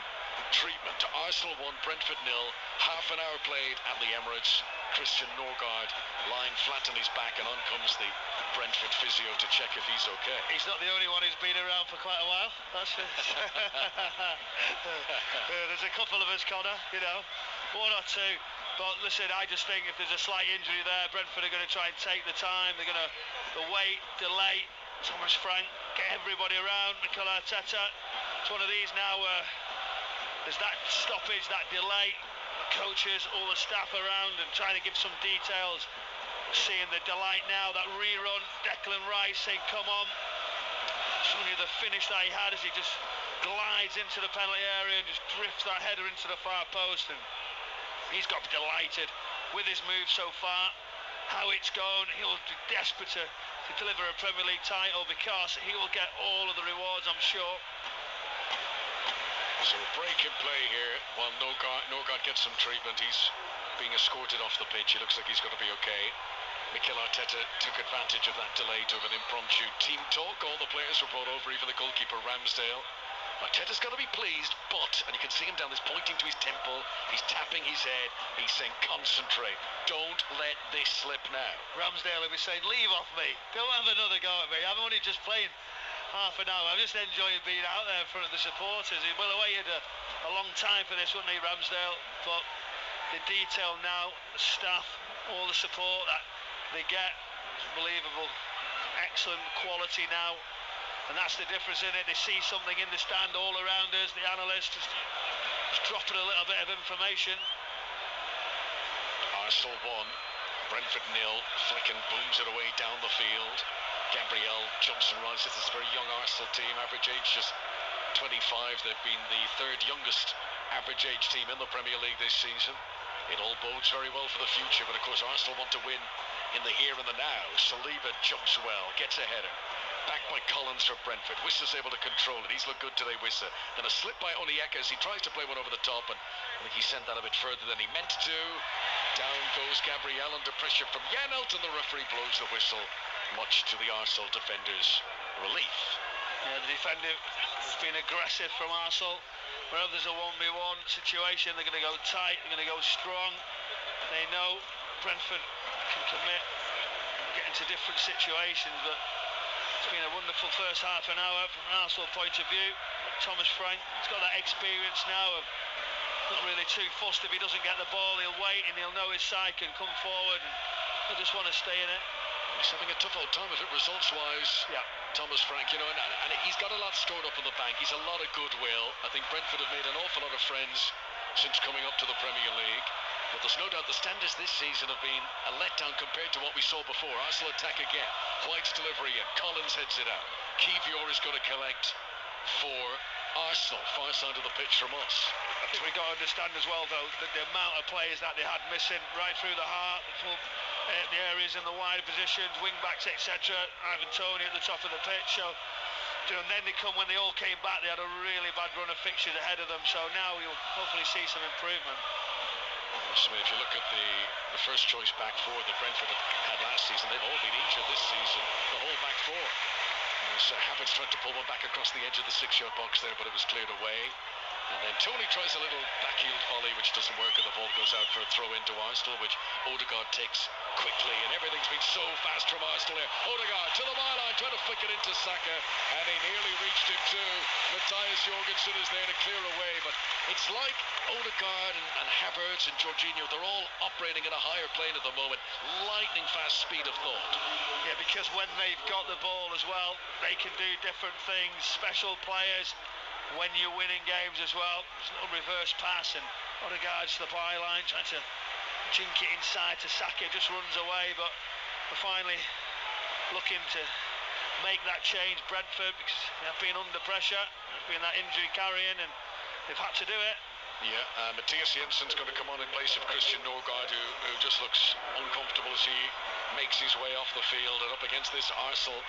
treatment. Arsenal 1, Brentford 0. Half an hour played at the Emirates. Christian Norgard lying flat on his back, and on comes the Brentford physio to check if he's okay. He's not the only one who's been around for quite a while. That's it. There's a couple of us, Connor, you know, 1 or 2. But listen, I just think if there's a slight injury there, Brentford are going to try and take the time. They're going to wait, delay. Thomas Frank, get everybody around. Mikel Arteta. It's one of these now where there's that stoppage, that delay. The coaches, all the staff around and trying to give some details. Seeing the delight now, that rerun. Declan Rice saying, come on. Showing you the finish that he had as he just glides into the penalty area and just drifts that header into the far post. And he's got to be delighted with his move so far, how it's gone. He'll be desperate to deliver a Premier League title because he will get all of the rewards, I'm sure. So a break in play here while Norgard gets some treatment. He's being escorted off the pitch. He looks like he's going to be okay. Mikel Arteta took advantage of that delay, took an impromptu team talk. All the players were brought over, even the goalkeeper Ramsdale. Arteta's got to be pleased, but, and you can see him down this, pointing to his temple, he's tapping his head, he's saying concentrate, don't let this slip now. Ramsdale will be saying, leave off me, don't have another go at me, I'm only just playing half an hour, I'm just enjoying being out there in front of the supporters. He will have waited a long time for this, wouldn't he, Ramsdale? But the detail now, the staff, all the support that they get, it's unbelievable, excellent quality now. And that's the difference in it. They see something in the stand all around us. The analyst just dropping a little bit of information. Arsenal 1, Brentford 0. Flecken booms it away down the field. Gabriel jumps and rises. This is a very young Arsenal team. Average age just 25. They've been the 3rd youngest average age team in the Premier League this season. It all bodes very well for the future. But of course, Arsenal want to win in the here and the now. Saliba jumps well, gets a header. Back by Collins for Brentford. Wissa's able to control it. He's looked good today, Wissa. Then a slip by Onyeka as he tries to play one over the top, and I think he sent that a bit further than he meant to. Down goes Gabriel under pressure from Janelt, and the referee blows the whistle, much to the Arsenal defenders' relief. Yeah, the defending has been aggressive from Arsenal. Wherever there's a 1v1 situation, they're going to go tight, they're going to go strong. They know Brentford can commit, get into different situations, but it's been a wonderful first half an hour from an Arsenal point of view. Thomas Frank has got that experience now of not really too fussed if he doesn't get the ball. He'll wait and he'll know his side can come forward and he'll just want to stay in it. He's having a tough old time of it results-wise. Yeah. Thomas Frank, you know, and he's got a lot stored up in the bank. He's a lot of goodwill. I think Brentford have made an awful lot of friends since coming up to the Premier League. But there's no doubt the standards this season have been a letdown compared to what we saw before. Arsenal attack again. White's delivery in. Collins heads it out. Kivior is going to collect for Arsenal. Far side of the pitch from us. I think we've got to understand as well, though, that the amount of players that they had missing right through the heart, the areas in the wider positions, wing-backs, etc. Ivan Toney at the top of the pitch. So, and then when they all came back, they had a really bad run of fixtures ahead of them. So now you'll hopefully see some improvement. So if you look at the first choice back four that Brentford had last season, they've all been injured this season, the whole back four. So Havertz tried to pull one back across the edge of the 6-yard box there, but it was cleared away. And then Toney tries a little backheel volley, which doesn't work, and the ball goes out for a throw into Arsenal, which Odegaard takes quickly, and everything's been so fast from Arsenal here. Odegaard to the byline, trying to flick it into Saka, and he nearly reached him too. Matthias Jorgensen is there to clear away, but it's like Odegaard and Havertz and Jorginho, they're all operating at a higher plane at the moment. Lightning fast speed of thought. Yeah, because when they've got the ball as well, they can do different things, special players. When you're winning games as well, there's a little reverse pass, and Odegaard's to the byline, trying to jink it inside to Saka, just runs away, but they're finally looking to make that change, Brentford, because they've been under pressure, there's been that injury carrying, and they've had to do it. Yeah, Matthias Jensen's going to come on in place of Christian Norgard, who just looks uncomfortable as he makes his way off the field, and up against this Arsenal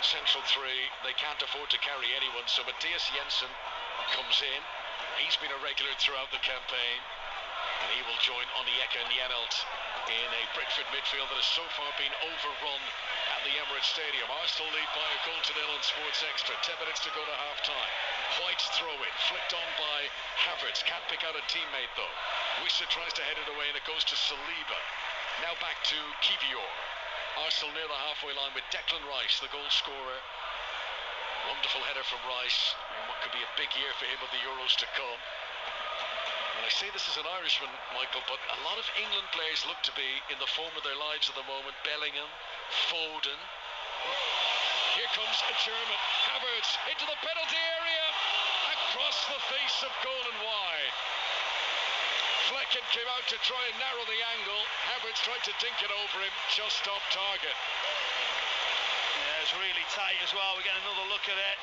central three, they can't afford to carry anyone, so Matthias Jensen comes in. He's been a regular throughout the campaign, and he will join Onyeka and Janelt in a Brentford midfield that has so far been overrun at the Emirates Stadium. Arsenal lead by a goal to nil on Sports Extra. 10 minutes to go to half-time. White's throw-in, flicked on by Havertz. Can't pick out a teammate, though. Wissa tries to head it away, and it goes to Saliba. Now back to Kivior. Arsenal near the halfway line with Declan Rice, the goal scorer. Wonderful header from Rice. And what could be a big year for him with the Euros to come. And I say this as an Irishman, Michael, but a lot of England players look to be in the form of their lives at the moment. Bellingham, Foden. Here comes a German. Havertz into the penalty area. Across the face of goal and wide. Flecken came out to try and narrow the angle. Havertz tried to dink it over him. Just off target. Yeah, it's really tight as well. We get another look at it.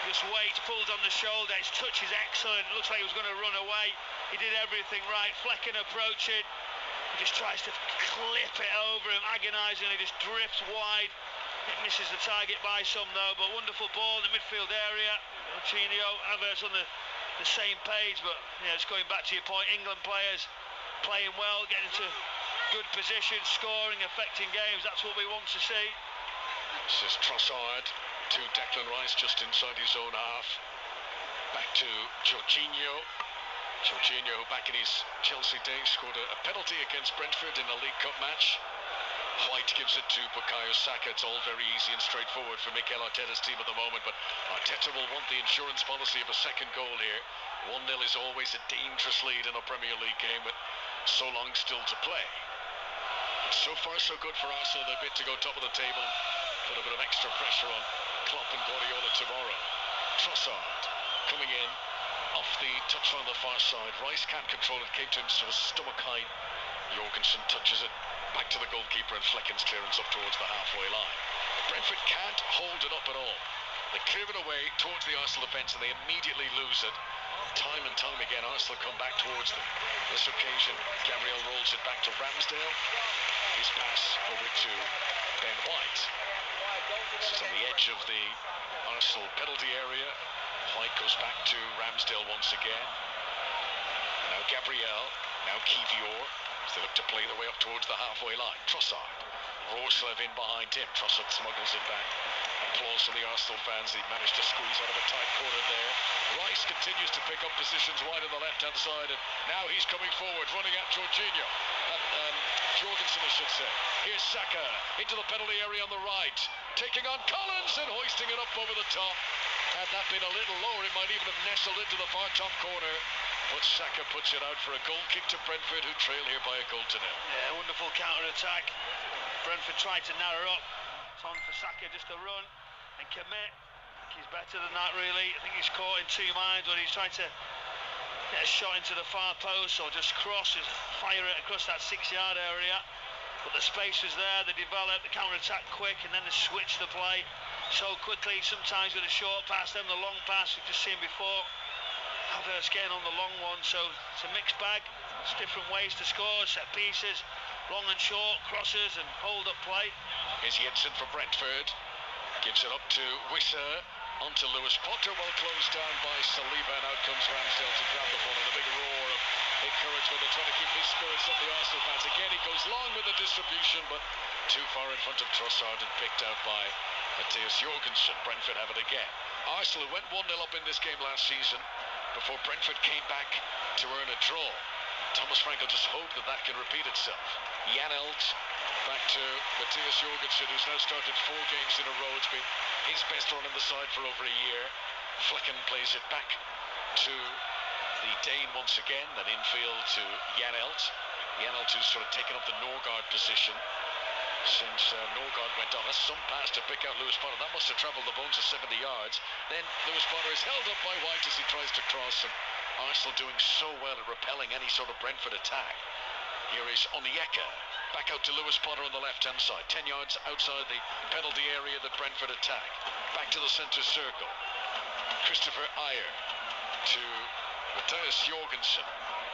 Just waits, pulls on the shoulder. His touch is excellent. It looks like he was going to run away. He did everything right. Flecken approaching. He just tries to clip it over him, agonisingly. Just drifts wide. It misses the target by some though. But wonderful ball in the midfield area. Coutinho, Havertz on the same page. But yeah, it's going back to your point. England players playing well, getting to good positions, scoring, affecting games. That's what we want to see. This is Trossard to Declan Rice just inside his own half. Back to Jorginho. Jorginho, back in his Chelsea days, scored a penalty against Brentford in a League Cup match. White gives it to Bukayo Saka. It's all very easy and straightforward for Mikel Arteta's team at the moment, but Arteta will want the insurance policy of a second goal here. 1-0 is always a dangerous lead in a Premier League game with so long still to play. So far so good for Arsenal. They're bit to go top of the table. Put a bit of extra pressure on Klopp and Guardiola tomorrow. Trossard coming in off the touch on the far side. Rice can't control it. Came to him to a stomach height. Jorgensen touches it back to the goalkeeper, and Flecken's clearance up towards the halfway line. Brentford can't hold it up at all. They clear it away towards the Arsenal defence, and they immediately lose it. Time and time again, Arsenal come back towards them. This occasion, Gabriel rolls it back to Ramsdale. His pass over to Ben White. This is on the edge of the Arsenal penalty area. White goes back to Ramsdale once again. Now Gabriel, now Kivior, as they look to play their way up towards the halfway line. Trossard, Rorslev in behind him. Trossard smuggles it back. Applause from the Arsenal fans. He managed to squeeze out of a tight corner there. Rice continues to pick up positions wide on the left-hand side, and now he's coming forward, running at Jorginho. Jorgensen, I should say. Here's Saka into the penalty area on the right, taking on Collins and hoisting it up over the top. Had that been a little lower, it might even have nestled into the far top corner. But Saka puts it out for a goal kick to Brentford, who trail here by a goal to nil. Yeah, wonderful counter-attack. Brentford tried to narrow up. It's on for Saka just to run and commit. I think he's better than that, really. I think he's caught in two minds when he's trying to get a shot into the far post or just fire it across that 6-yard area. But the space was there, they developed, the counter-attack quick, and then they switched the play so quickly, sometimes with a short pass, then the long pass we've just seen before. Havertz getting on the long one, so it's a mixed bag. It's different ways to score, set pieces, long and short, crosses and hold-up play. Here's Jensen for Brentford. Gives it up to Wissa, onto Lewis Potter, well closed down by Saliba, and out comes Ramsdale to grab the ball, and a big roar of encouragement. They're trying to keep his spirits up, the Arsenal fans. Again, he goes long with the distribution, but too far in front of Trossard and picked out by Matthias Jorgensen. Brentford have it again. Arsenal went 1-0 up in this game last season before Brentford came back to earn a draw. Thomas Frankel just hoped that that can repeat itself. Janelt back to Matthias Jorgensen, who's now started 4 games in a row. It's been his best run in the side for over a year. Flecken plays it back to the Dane once again, then infield to Janelt. Janelt, who's sort of taken up the Norgard position since Norgard went on. That's some pass to pick out Lewis Potter. That must have travelled the bones of 70 yards. Then Lewis Potter is held up by White as he tries to cross, and Arsenal doing so well at repelling any sort of Brentford attack. Here is Onyeka, back out to Lewis Potter on the left-hand side. 10 yards outside the penalty area that Brentford attack. Back to the centre circle. Christopher Ayer to Matthias Jorgensen.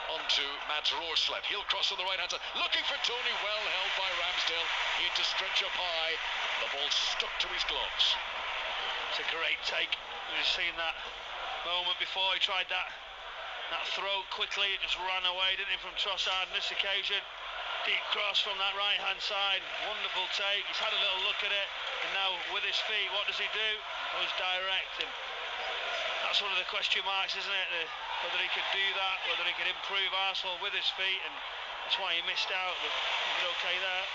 Onto Mads Rorslev. He'll cross on the right-hand side. Looking for Tony, well held by Ramsdale. He had to stretch up high. The ball stuck to his gloves. It's a great take. We've seen that moment before. He tried that throw quickly, it just ran away, didn't he, from Trossard on this occasion. Deep cross from that right-hand side, wonderful take. He's had a little look at it, and now with his feet, what does he do? Goes direct, and that's one of the question marks, isn't it? Whether he could do that, whether he could improve Arsenal with his feet, and that's why he missed out, but he did okay there.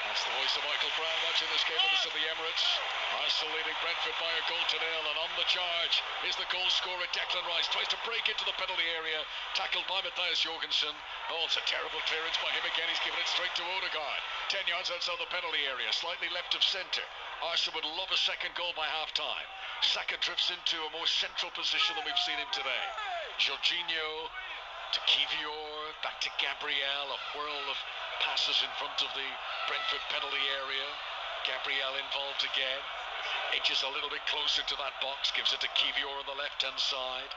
That's the voice of Michael Brown watching this game with us at the Emirates. Arsenal leading Brentford by a goal to nil, and on the charge is the goal scorer Declan Rice. Tries to break into the penalty area, tackled by Matthias Jorgensen. Oh, it's a terrible clearance by him again. He's given it straight to Odegaard. 10 yards outside the penalty area, slightly left of centre. Arsenal would love a second goal by half-time. Saka drifts into a more central position than we've seen him today. Jorginho to Kivior, back to Gabriel, a whirl of passes in front of the Brentford penalty area. Gabriel involved again, edges a little bit closer to that box, gives it to Kivior on the left-hand side.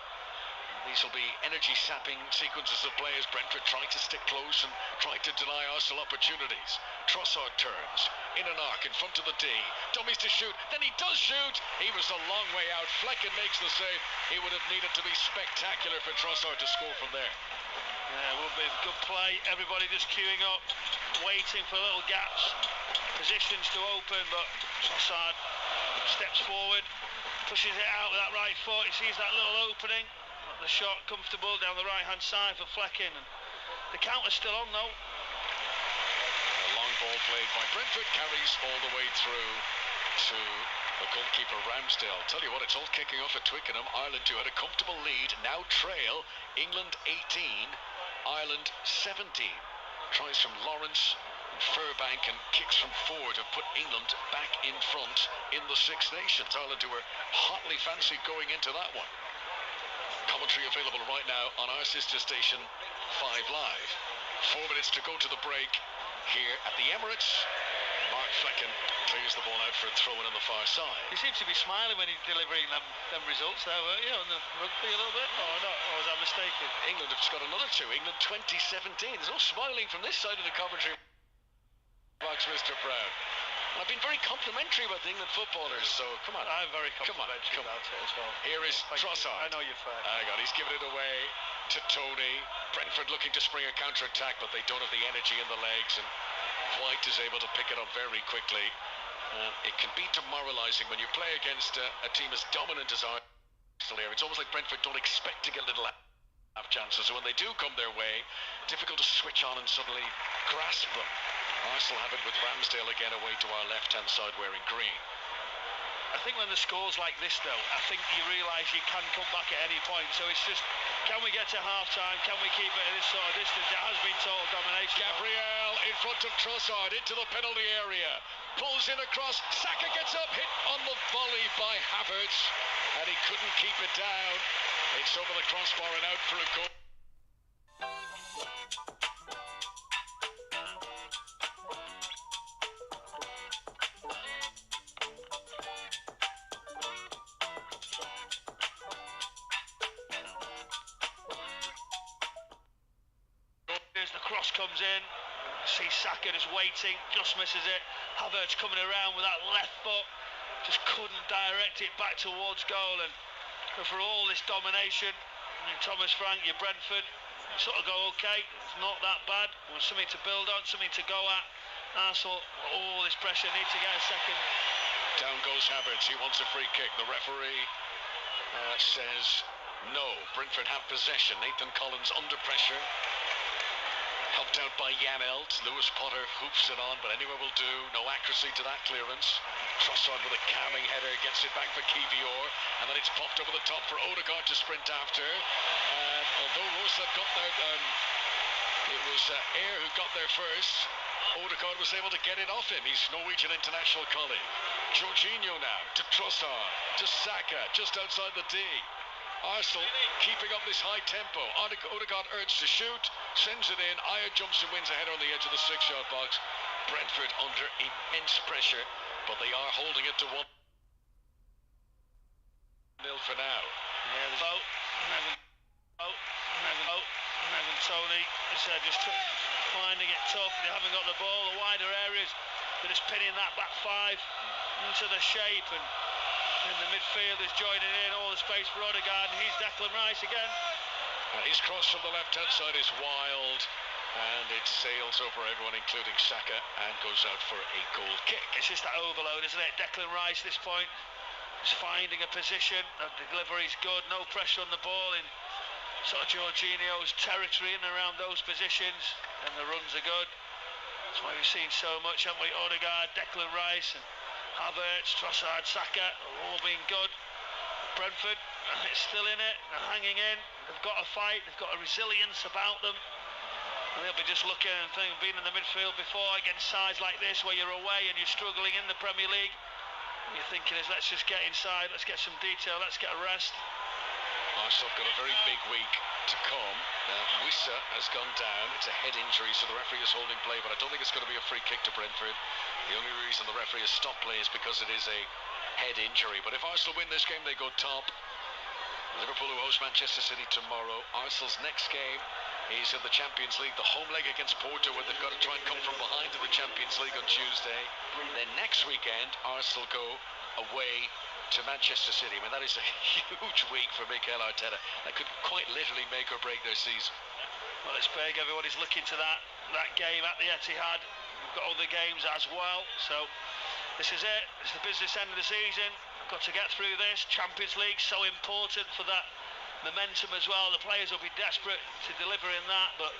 These will be energy-sapping sequences of play as Brentford try to stick close and try to deny Arsenal opportunities. Trossard turns, in an arc, in front of the D. Dummies to shoot, then he does shoot! He was a long way out. Flecken makes the save. He would have needed to be spectacular for Trossard to score from there. Yeah, it will be a good play. Everybody just queuing up, waiting for little gaps, positions to open, but Trossard steps forward, pushes it out with that right foot. He sees that little opening. The shot comfortable down the right-hand side for Flecken. And the counter's still on, though. A long ball played by Brentford, carries all the way through to the goalkeeper Ramsdale. Tell you what, it's all kicking off at Twickenham. Ireland, who had a comfortable lead, now trail. England 18, Ireland 17. Tries from Lawrence and Furbank and kicks from Ford have put England back in front in the Six Nations. Ireland, who were hotly fancied going into that one. Commentary available right now on our sister station 5 Live. 4 minutes to go to the break here at the Emirates. Mark Flecken clears the ball out for a throw-in on the far side. He seems to be smiling when he's delivering them results there, weren't you, on the rugby a little bit? Oh, no, or was I mistaken? England have got another 2. England 2017. There's no smiling from this side of the commentary box, Mr. Brown. And I've been very complimentary about the England footballers, so come on. I'm very complimentary about it as well. Here is Trossard. I know you're fair. He's given it away to Tony. Brentford looking to spring a counter-attack, but they don't have the energy in the legs, and White is able to pick it up very quickly. It can be demoralising when you play against a team as dominant as Arsenal here. It's almost like Brentford don't expect to get little half chances, so when they do come their way, difficult to switch on and suddenly grasp them. Arsenal have it with Ramsdale again away to our left-hand side wearing green. I think when the score's like this, though, I think you realise you can come back at any point. So it's just, can we get to half-time? Can we keep it at this sort of distance? It has been total domination. Gabriel in front of Trossard into the penalty area. Pulls in across. Saka gets up, hit on the volley by Havertz, and he couldn't keep it down. It's over the crossbar and out for a goal. Cross comes in, see Saka just waiting, just misses it. Havertz coming around with that left foot, just couldn't direct it back towards goal. And for all this domination, Thomas Frank, your Brentford, sort of go okay, it's not that bad. There's something to build on, something to go at. Arsenal, all this pressure, need to get a second. Down goes Havertz, he wants a free kick. The referee says no. Brentford have possession. Nathan Collins under pressure. Helped out by Janelt. Lewis Potter hoops it on, but anywhere will do. No accuracy to that clearance. Trossard with a calming header gets it back for Kivior, and then it's popped over the top for Odegaard to sprint after. And although Rosa got there, it was Ayer who got there first. Odegaard was able to get it off him. He's Norwegian international colleague. Jorginho now to Trossard, to Saka, just outside the D. Arsenal keeping up this high tempo. Odegaard urged to shoot, sends it in. Ayer jumps and wins a header on the edge of the 6-yard box. Brentford under immense pressure, but they are holding it to 1-0 for now. Yeah, there's Nevin Tony just finding it tough. They haven't got the ball. The wider areas, they're just pinning that back 5 into the shape, and And the midfield is joining in, all the space for Odegaard, and he's Declan Rice again. And his cross from the left-hand side is wild, and it sails over everyone, including Saka, and goes out for a goal kick. It's just that overload, isn't it? Declan Rice, this point, is finding a position. The delivery's good, no pressure on the ball in sort of Jorginho's territory in and around those positions, and the runs are good. That's why we've seen so much, haven't we? Odegaard, Declan Rice, and Havertz, Trossard, Saka, all being good. Brentford, it's still in it, they're hanging in. They've got a fight, they've got a resilience about them. And they'll be just looking and thinking, being in the midfield before against sides like this, where you're away and you're struggling in the Premier League. You're thinking, let's just get inside, let's get some detail, let's get a rest. Arsenal have got a very big week to come. Wissa has gone down. It's a head injury, so the referee is holding play, but I don't think it's going to be a free kick to Brentford. The only reason the referee has stopped play is because it is a head injury. But if Arsenal win this game, they go top. Liverpool who host Manchester City tomorrow. Arsenal's next game is in the Champions League, the home leg against Porto, where they've got to try and come from behind in the Champions League on Tuesday. Then next weekend, Arsenal go away to Manchester City. I mean, that is a huge week for Mikel Arteta. That could quite literally make or break their season. Well, it's big. Everybody's looking to that game at the Etihad. We've got other games as well. So this is it. It's the business end of the season. We've got to get through this. Champions League, so important for that momentum as well. The players will be desperate to deliver in that. But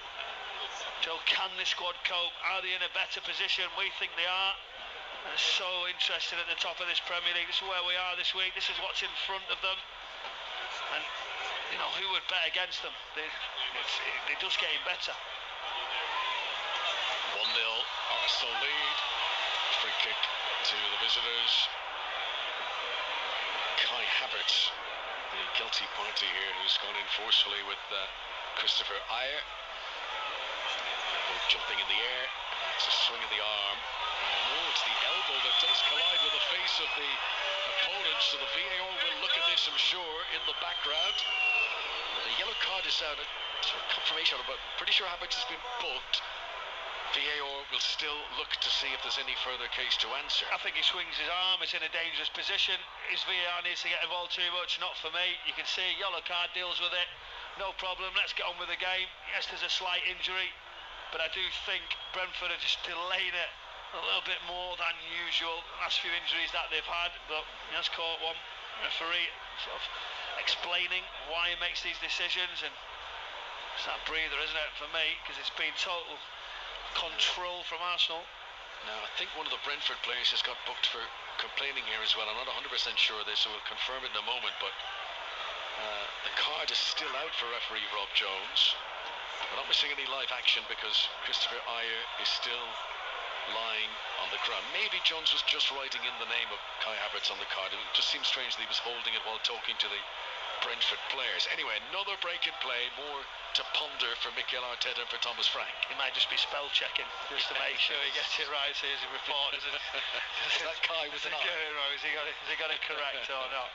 Joe, can this squad cope? Are they in a better position? We think they are. They're so interested at the top of this Premier League. This is where we are this week. This is what's in front of them. And, you know, who would bet against them? They're just getting better. 1-0, Arsenal lead. Free kick to the visitors. Kai Havertz, the guilty party here, who's gone in forcefully with Christopher Ayer. Both jumping in the air. It's a swing of the arm. It's the elbow that does collide with the face of the opponent, so the VAR will look at this, I'm sure, in the background. The yellow card is out, sort of confirmation, but pretty sure Havertz has been booked. VAR will still look to see if there's any further case to answer. I think he swings his arm, it's in a dangerous position. His VAR needs to get involved too much, not for me. You can see yellow card deals with it, no problem, let's get on with the game. Yes, there's a slight injury, but I do think Brentford are just delaying it a little bit more than usual. The last few injuries that they've had, but he has caught one. Referee sort of explaining why he makes these decisions, and it's that breather, isn't it, for me, because it's been total control from Arsenal. Now, I think one of the Brentford players has got booked for complaining here as well. I'm not 100% sure of this, so we'll confirm it in a moment, but the card is still out for referee Rob Jones. We're not missing any live action because Christopher Ayer is still lying on the ground. Maybe Jones was just writing in the name of Kai Havertz on the card. It just seems strange that he was holding it while talking to the Brentford players. Anyway, another break in play, more to ponder for Mikel Arteta and for Thomas Frank. He might just be spell checking just to make sure he gets it right. So here's a report. Is that Kai with an eye? Has he got it correct or not?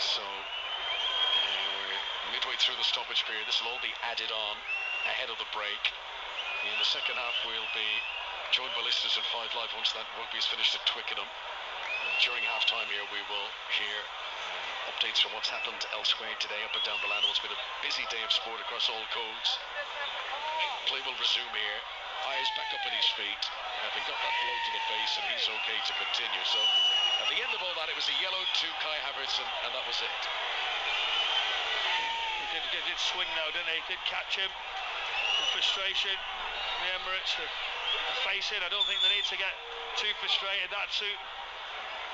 So we're midway through the stoppage period. This will all be added on ahead of the break. In the second half, we'll be joined by listeners in 5 Live once that rugby is finished at Twickenham. During half-time here, we will hear updates from what's happened elsewhere today up and down the land. It's been a busy day of sport across all codes. Play will resume here. Ayer's back up at his feet, having got that blow to the face, and he's okay to continue. So, at the end of all that, it was a yellow to Kai Havertz, and that was it. He did swing now, didn't he? He did catch him. The frustration, the Emirates are facing. I don't think they need to get too frustrated. That's too,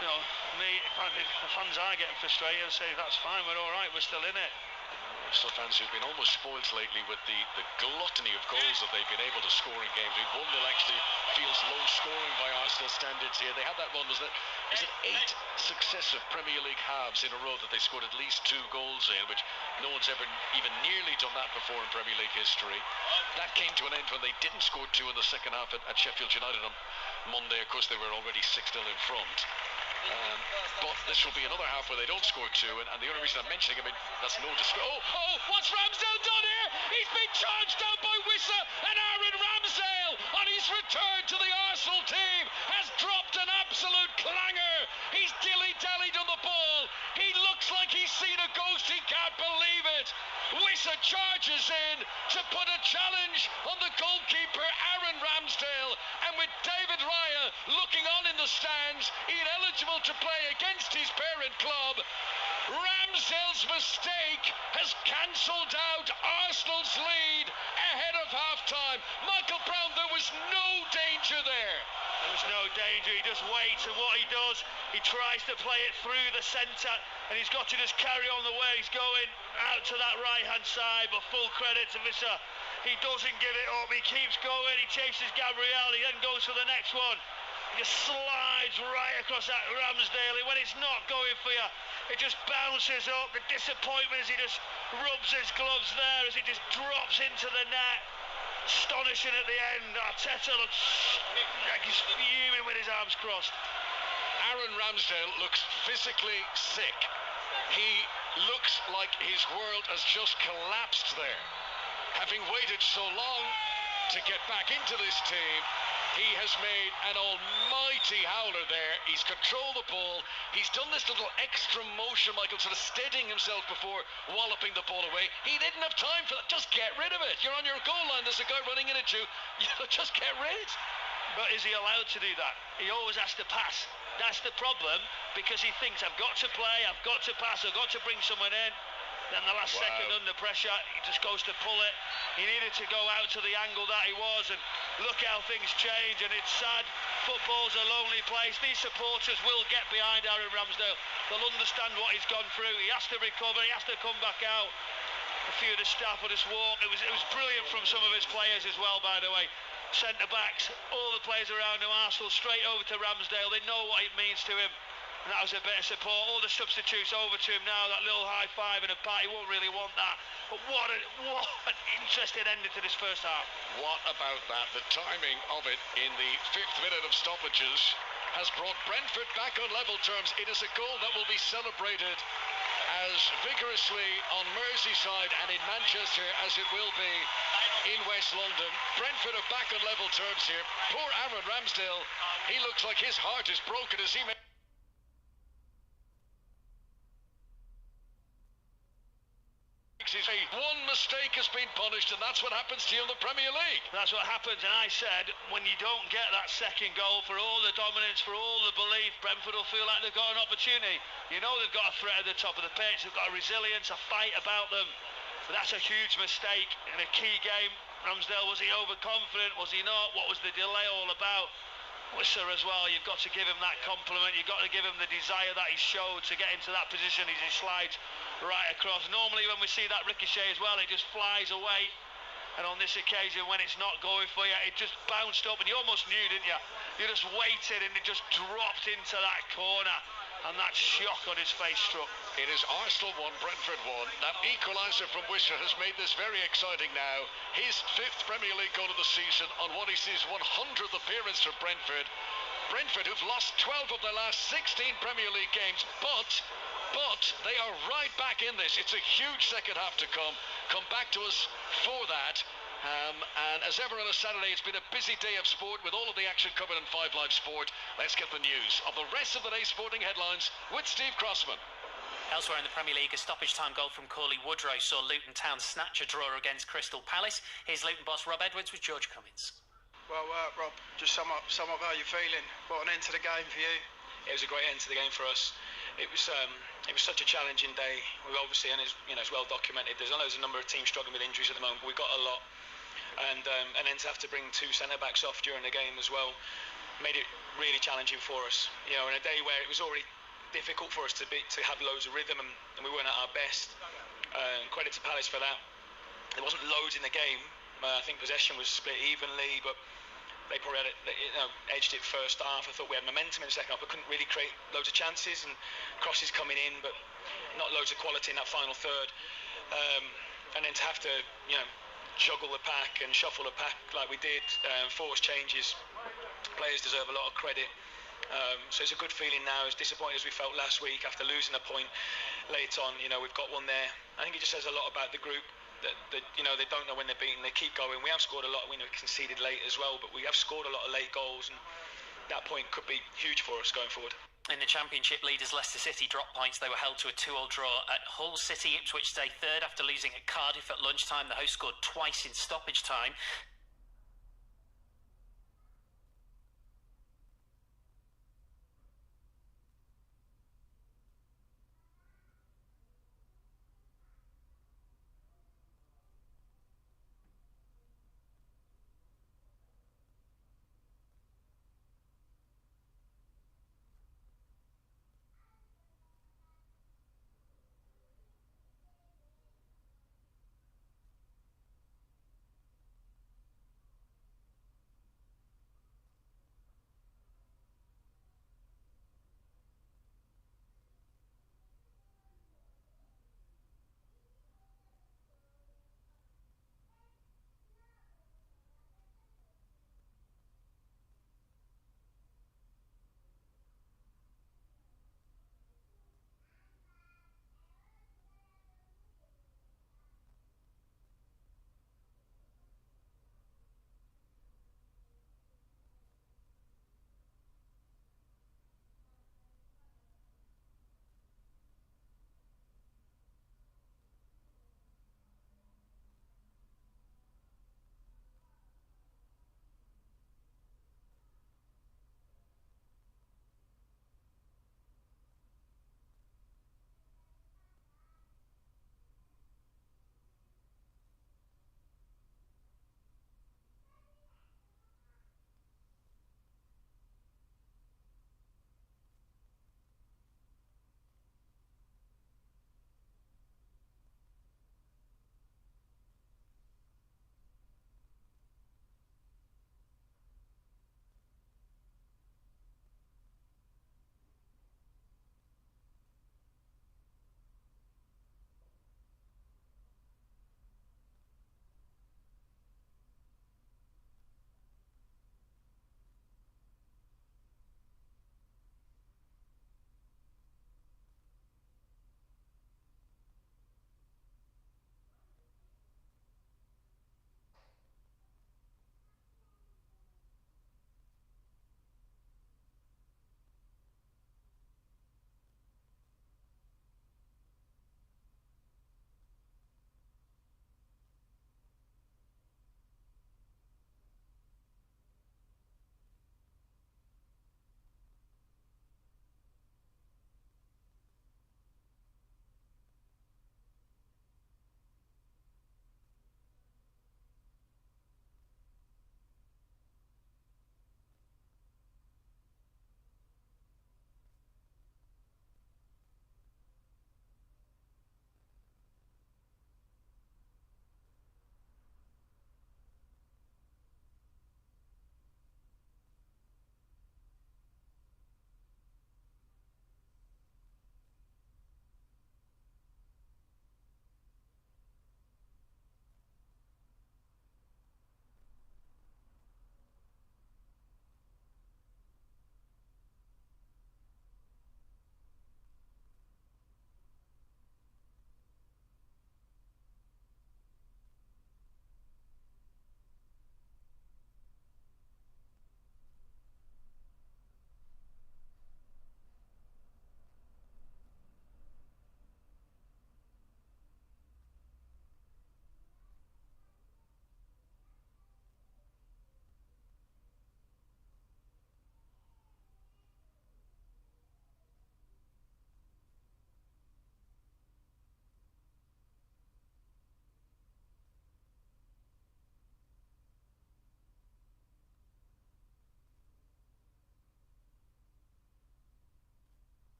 you know, me, the fans are getting frustrated and say that's fine, we're all right, we're still in it. Arsenal fans who've been almost spoiled lately with the gluttony of goals that they've been able to score in games. 1-0 actually feels low scoring by Arsenal standards here. They had that run, was it 8 successive Premier League halves in a row that they scored at least 2 goals in, which no one's ever even nearly done that before in Premier League history. That came to an end when they didn't score 2 in the second half at Sheffield United on Monday. Of course, they were already 6-0 in front. But this will be another half where they don't score 2, and the only reason I'm mentioning, I mean, that's no disgrace. Oh, what's Ramsdale done here? He He's been charged down by Wissa, and Aaron Ramsdale on his return to the Arsenal team has dropped an absolute clanger. He's dilly-dallied on the ball. He looks like he's seen a ghost. He can't believe it. Wissa charges in to put a challenge on the goalkeeper Aaron Ramsdale, and with David Raya looking on in the stands, ineligible to play against his parent club, Ramsdale's mistake has cancelled out Arsenal's lead ahead of half-time. Michael Brown, there was no danger there. There was no danger, he just waits, and what he does, he tries to play it through the centre, and he's got to just carry on the way he's going out to that right-hand side, but full credit to Wissa. He doesn't give it up, he keeps going, he chases Gabriel, he then goes for the next one. He just slides right across that Ramsdale, and when it's not going for you, it just bounces up. The disappointment as he just rubs his gloves there, as it just drops into the net. Astonishing at the end. Arteta looks like he's fuming with his arms crossed. Aaron Ramsdale looks physically sick. He looks like his world has just collapsed there. Having waited so long to get back into this team, he has made an almighty howler there. He's controlled the ball. He's done this little extra motion, Michael, sort of steadying himself before walloping the ball away. He didn't have time for that. Just get rid of it. You're on your goal line. There's a guy running in at you. Just get rid. But is he allowed to do that? He always has to pass. That's the problem, because he thinks, I've got to play, I've got to pass, I've got to bring someone in. Then the last second under pressure, he just goes to pull it. He needed to go out to the angle that he was, and look how things change, and it's sad. Football's a lonely place. These supporters will get behind Aaron Ramsdale. They'll understand what he's gone through. He has to recover, he has to come back out. A few of the staff will just walk. It was brilliant from some of his players as well, by the way. Centre-backs, all the players around him, Arsenal, straight over to Ramsdale. They know what it means to him. And that was a bit of support. All the substitutes over to him now, that little high five and a pat. He won't really want that. But what an interesting ending to this first half. What about that? The timing of it in the 5th minute of stoppages has brought Brentford back on level terms. It is a goal that will be celebrated as vigorously on Merseyside and in Manchester as it will be in West London. Brentford are back on level terms here. Poor Aaron Ramsdale, he looks like his heart is broken as he makes one mistake has been punished, and that's what happens to you in the Premier League. That's what happens, and I said, when you don't get that second goal, for all the dominance, for all the belief, Brentford will feel like they've got an opportunity. You know they've got a threat at the top of the pitch, they've got a resilience, a fight about them. But that's a huge mistake in a key game. Ramsdale, was he overconfident? Was he not? What was the delay all about? Wissa as well, you've got to give him that compliment, you've got to give him the desire that he showed to get into that position as he slides right across. Normally when we see that ricochet as well, it just flies away, and on this occasion when it's not going for you, it just bounced up, and you almost knew, didn't you? You just waited and it just dropped into that corner, and that shock on his face struck. It is Arsenal 1, Brentford 1. That equaliser from Wissa has made this very exciting now. His 5th Premier League goal of the season on what is his 100th appearance for Brentford. Brentford, who've lost 12 of their last 16 Premier League games, but they are right back in this. It's a huge second half to come. Come back to us for that. And as ever on a Saturday, it's been a busy day of sport with all of the action covered in 5 Live Sport. Let's get the news of the rest of the day's sporting headlines with Steve Crossman. Elsewhere in the Premier League, a stoppage-time goal from Corley Woodrow saw Luton Town snatch a draw against Crystal Palace. Here's Luton boss Rob Edwards with George Cummins. Well, Rob, just sum up how you're feeling. What an end to the game for you. It was a great end to the game for us. It was such a challenging day. We obviously, and it's well documented. There's a number of teams struggling with injuries at the moment. But we got a lot, and then to have to bring 2 centre backs off during the game as well made it really challenging for us. You know, in a day where it was already difficult for us to have loads of rhythm, and we weren't at our best. Credit to Palace for that. There wasn't loads in the game. I think possession was split evenly, but they probably had edged it first half. I thought we had momentum in the second half, but couldn't really create loads of chances, and crosses coming in, but not loads of quality in that final third. And then to have to juggle the pack and shuffle the pack like we did, force changes. Players deserve a lot of credit. So it's a good feeling now, as disappointed as we felt last week after losing a point late on. We've got one there. I think it just says a lot about the group. you know, they don't know when they're beaten. They keep going. We have scored a lot. We conceded late as well, but we have scored a lot of late goals, and that point could be huge for us going forward. In the Championship, leaders Leicester City dropped points. They were held to a 2-2 draw at Hull City. Ipswich stay third after losing at Cardiff at lunchtime. The host scored twice in stoppage time.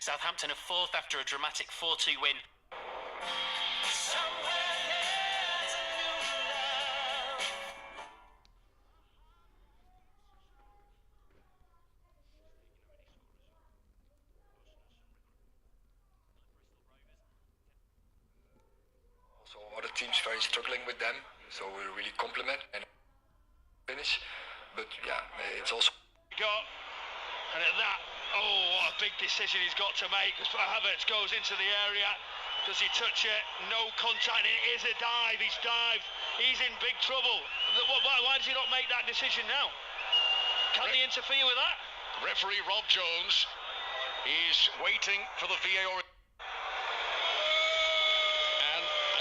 Southampton are fourth after a dramatic 4-2 win. So other teams very struggling with them, so we really compliment and finish. But yeah, it's also and at that, oh, what a big decision he's got to make, as Havertz goes into the area. Does he touch it? No contact. It is a dive. He's dived. He's in big trouble. Why does he not make that decision now? Can they interfere with that? Referee Rob Jones is waiting for the VAR.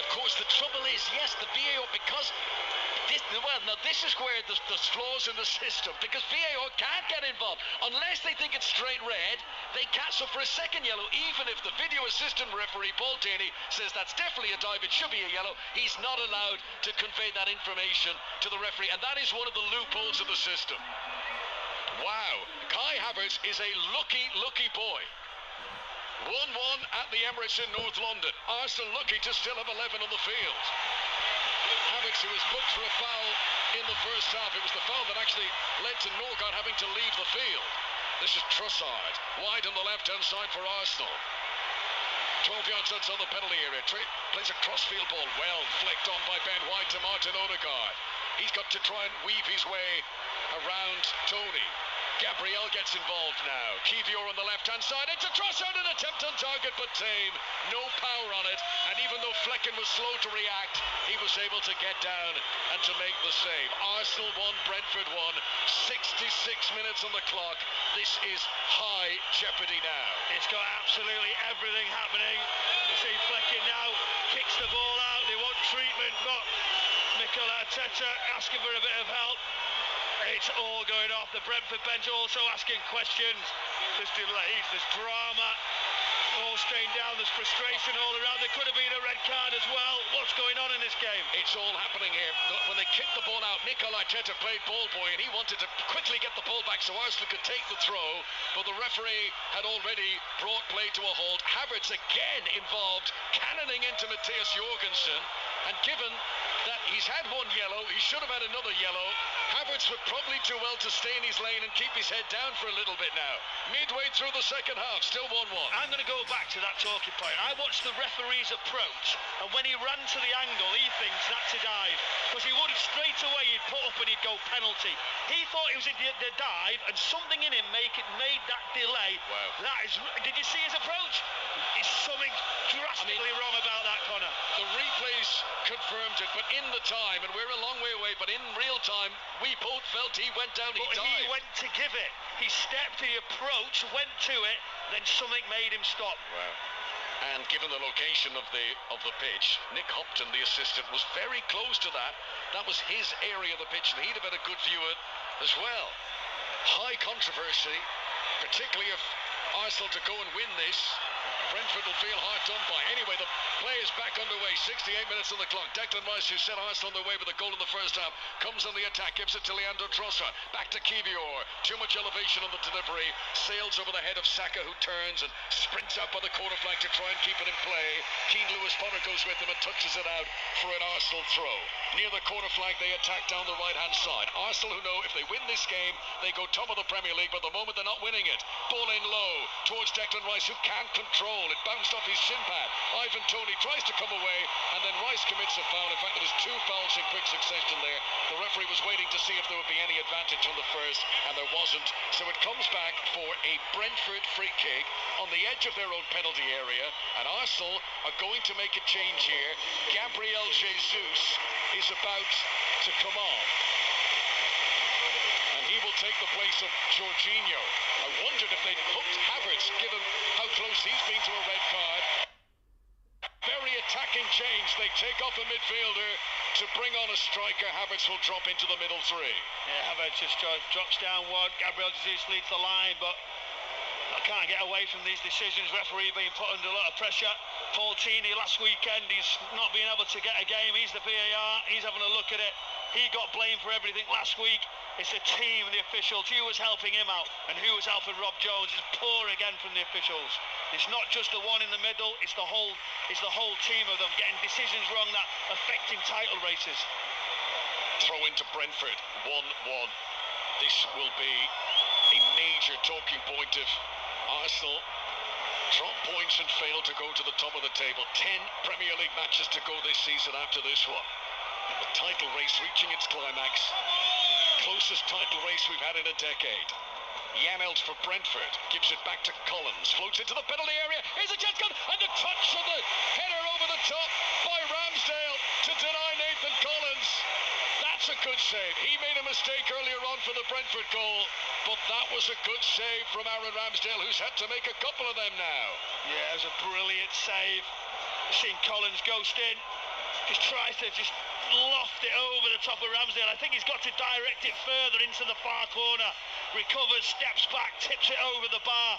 Of course, the trouble is, yes, the VAR, because this is where there's flaws in the system, because VAR can't get involved unless they think it's straight red. They can't. So for a second yellow, even if the video assistant referee Paul Tierney says that's definitely a dive, it should be a yellow, he's not allowed to convey that information to the referee, and that is one of the loopholes of the system. Wow, Kai Havertz is a lucky boy. 1-1 at the Emirates in North London. Arsenal lucky to still have 11 on the field. Havertz, who was booked for a foul in the first half. It was the foul that actually led to Norgard having to leave the field. This is Trossard, wide on the left-hand side for Arsenal. 12 yards outside the penalty area. Plays a crossfield ball, well flicked on by Ben White to Martin Ødegaard. He's got to try and weave his way around Tony. Gabriel gets involved now. Kivior on the left-hand side. It's a Trossard, an attempt on target, but tame. No power on it. And even though Flecken was slow to react, he was able to get down and to make the save. Arsenal 1, Brentford 1. 66 minutes on the clock. This is high jeopardy now. It's got absolutely everything happening. You see Flecken now kicks the ball out. They want treatment, but Mikel Arteta asking for a bit of help. It's all going off. The Brentford bench also asking questions. There's delays, there's drama, all strained down, there's frustration all around. There could have been a red card as well. What's going on in this game? It's all happening here. When they kicked the ball out, Mikel Arteta played ball boy, and he wanted to quickly get the ball back so Arsenal could take the throw, but the referee had already brought play to a halt. Havertz again involved, cannoning into Matthias Jorgensen, and given that he's had one yellow, he should have had another yellow. Havertz would probably do well to stay in his lane and keep his head down for a little bit now. Midway through the second half, still 1-1. I'm going to go back to that talking point. I watched the referee's approach, and when he ran to the angle, he thinks that's a dive, because he would straight away, he'd put up and he'd go penalty. He thought it was a dive, and something in him made that delay. Wow. That is. Did you see his approach? Is something drastically wrong about that, Connor? The replays confirmed it, but in the time, and we're a long way away, but in real time, we both felt he went down, he dived. He went to give it. He stepped, he approached, went to it, then something made him stop. Wow. And given the location of the pitch, Nick Hopton, the assistant, was very close to that. That was his area of the pitch, and he'd have had a good view of it as well. High controversy, particularly if Arsenal to go and win this. Brentford will feel hard done by. Anyway, the play is back underway. 68 minutes on the clock. Declan Rice, who set Arsenal on their way with a goal in the first half, comes on the attack, gives it to Leandro Trossard. Back to Kivior. Too much elevation on the delivery. Sails over the head of Saka, who turns and sprints out by the corner flag to try and keep it in play. Keane Lewis Potter goes with him and touches it out for an Arsenal throw. Near the corner flag, they attack down the right-hand side. Arsenal, who know if they win this game, they go top of the Premier League, but at the moment they're not winning it. Ball in low towards Declan Rice, who can't control. It bounced off his shin pad. Ivan Toney tries to come away, and then Rice commits a foul. In fact, there was 2 fouls in quick succession there. The referee was waiting to see if there would be any advantage on the first, and there wasn't. So it comes back for a Brentford free kick on the edge of their own penalty area, and Arsenal are going to make a change here. Gabriel Jesus is about to come on, and he will take the place of Jorginho. I wondered if they'd hooked Havertz, given how close he's been to a red card. Very attacking change. They take off a midfielder to bring on a striker. Havertz will drop into the middle 3. Yeah, Havertz just drops down one. Gabriel Jesus leads the line, but I can't get away from these decisions. Referee being put under a lot of pressure. Paul Tierney last weekend, he's not being able to get a game. He's the VAR. He's having a look at it. he got blamed for everything last week. It's the team and the officials. Who was helping him out and who was helping Rob Jones? It's poor again from the officials. It's not just the one in the middle, it's the whole team of them getting decisions wrong that affecting title races. Throw into Brentford, 1-1. This will be a major talking point if Arsenal drop points and fail to go to the top of the table. 10 Premier League matches to go this season after this one. The title race reaching its climax. Closest title race we've had in a decade. Janelt for Brentford gives it back to Collins, floats into the penalty area. Here's a chance gun, and the touch of the header over the top by Ramsdale to deny Nathan Collins. That's a good save. He made a mistake earlier on for the Brentford goal, but that was a good save from Aaron Ramsdale, who's had to make a couple of them now. Yeah, it was a brilliant save. I've seen Collins ghost in. Just tries to loft it over the top of Ramsdale. I think he's got to direct it further into the far corner. Recovers, steps back, tips it over the bar.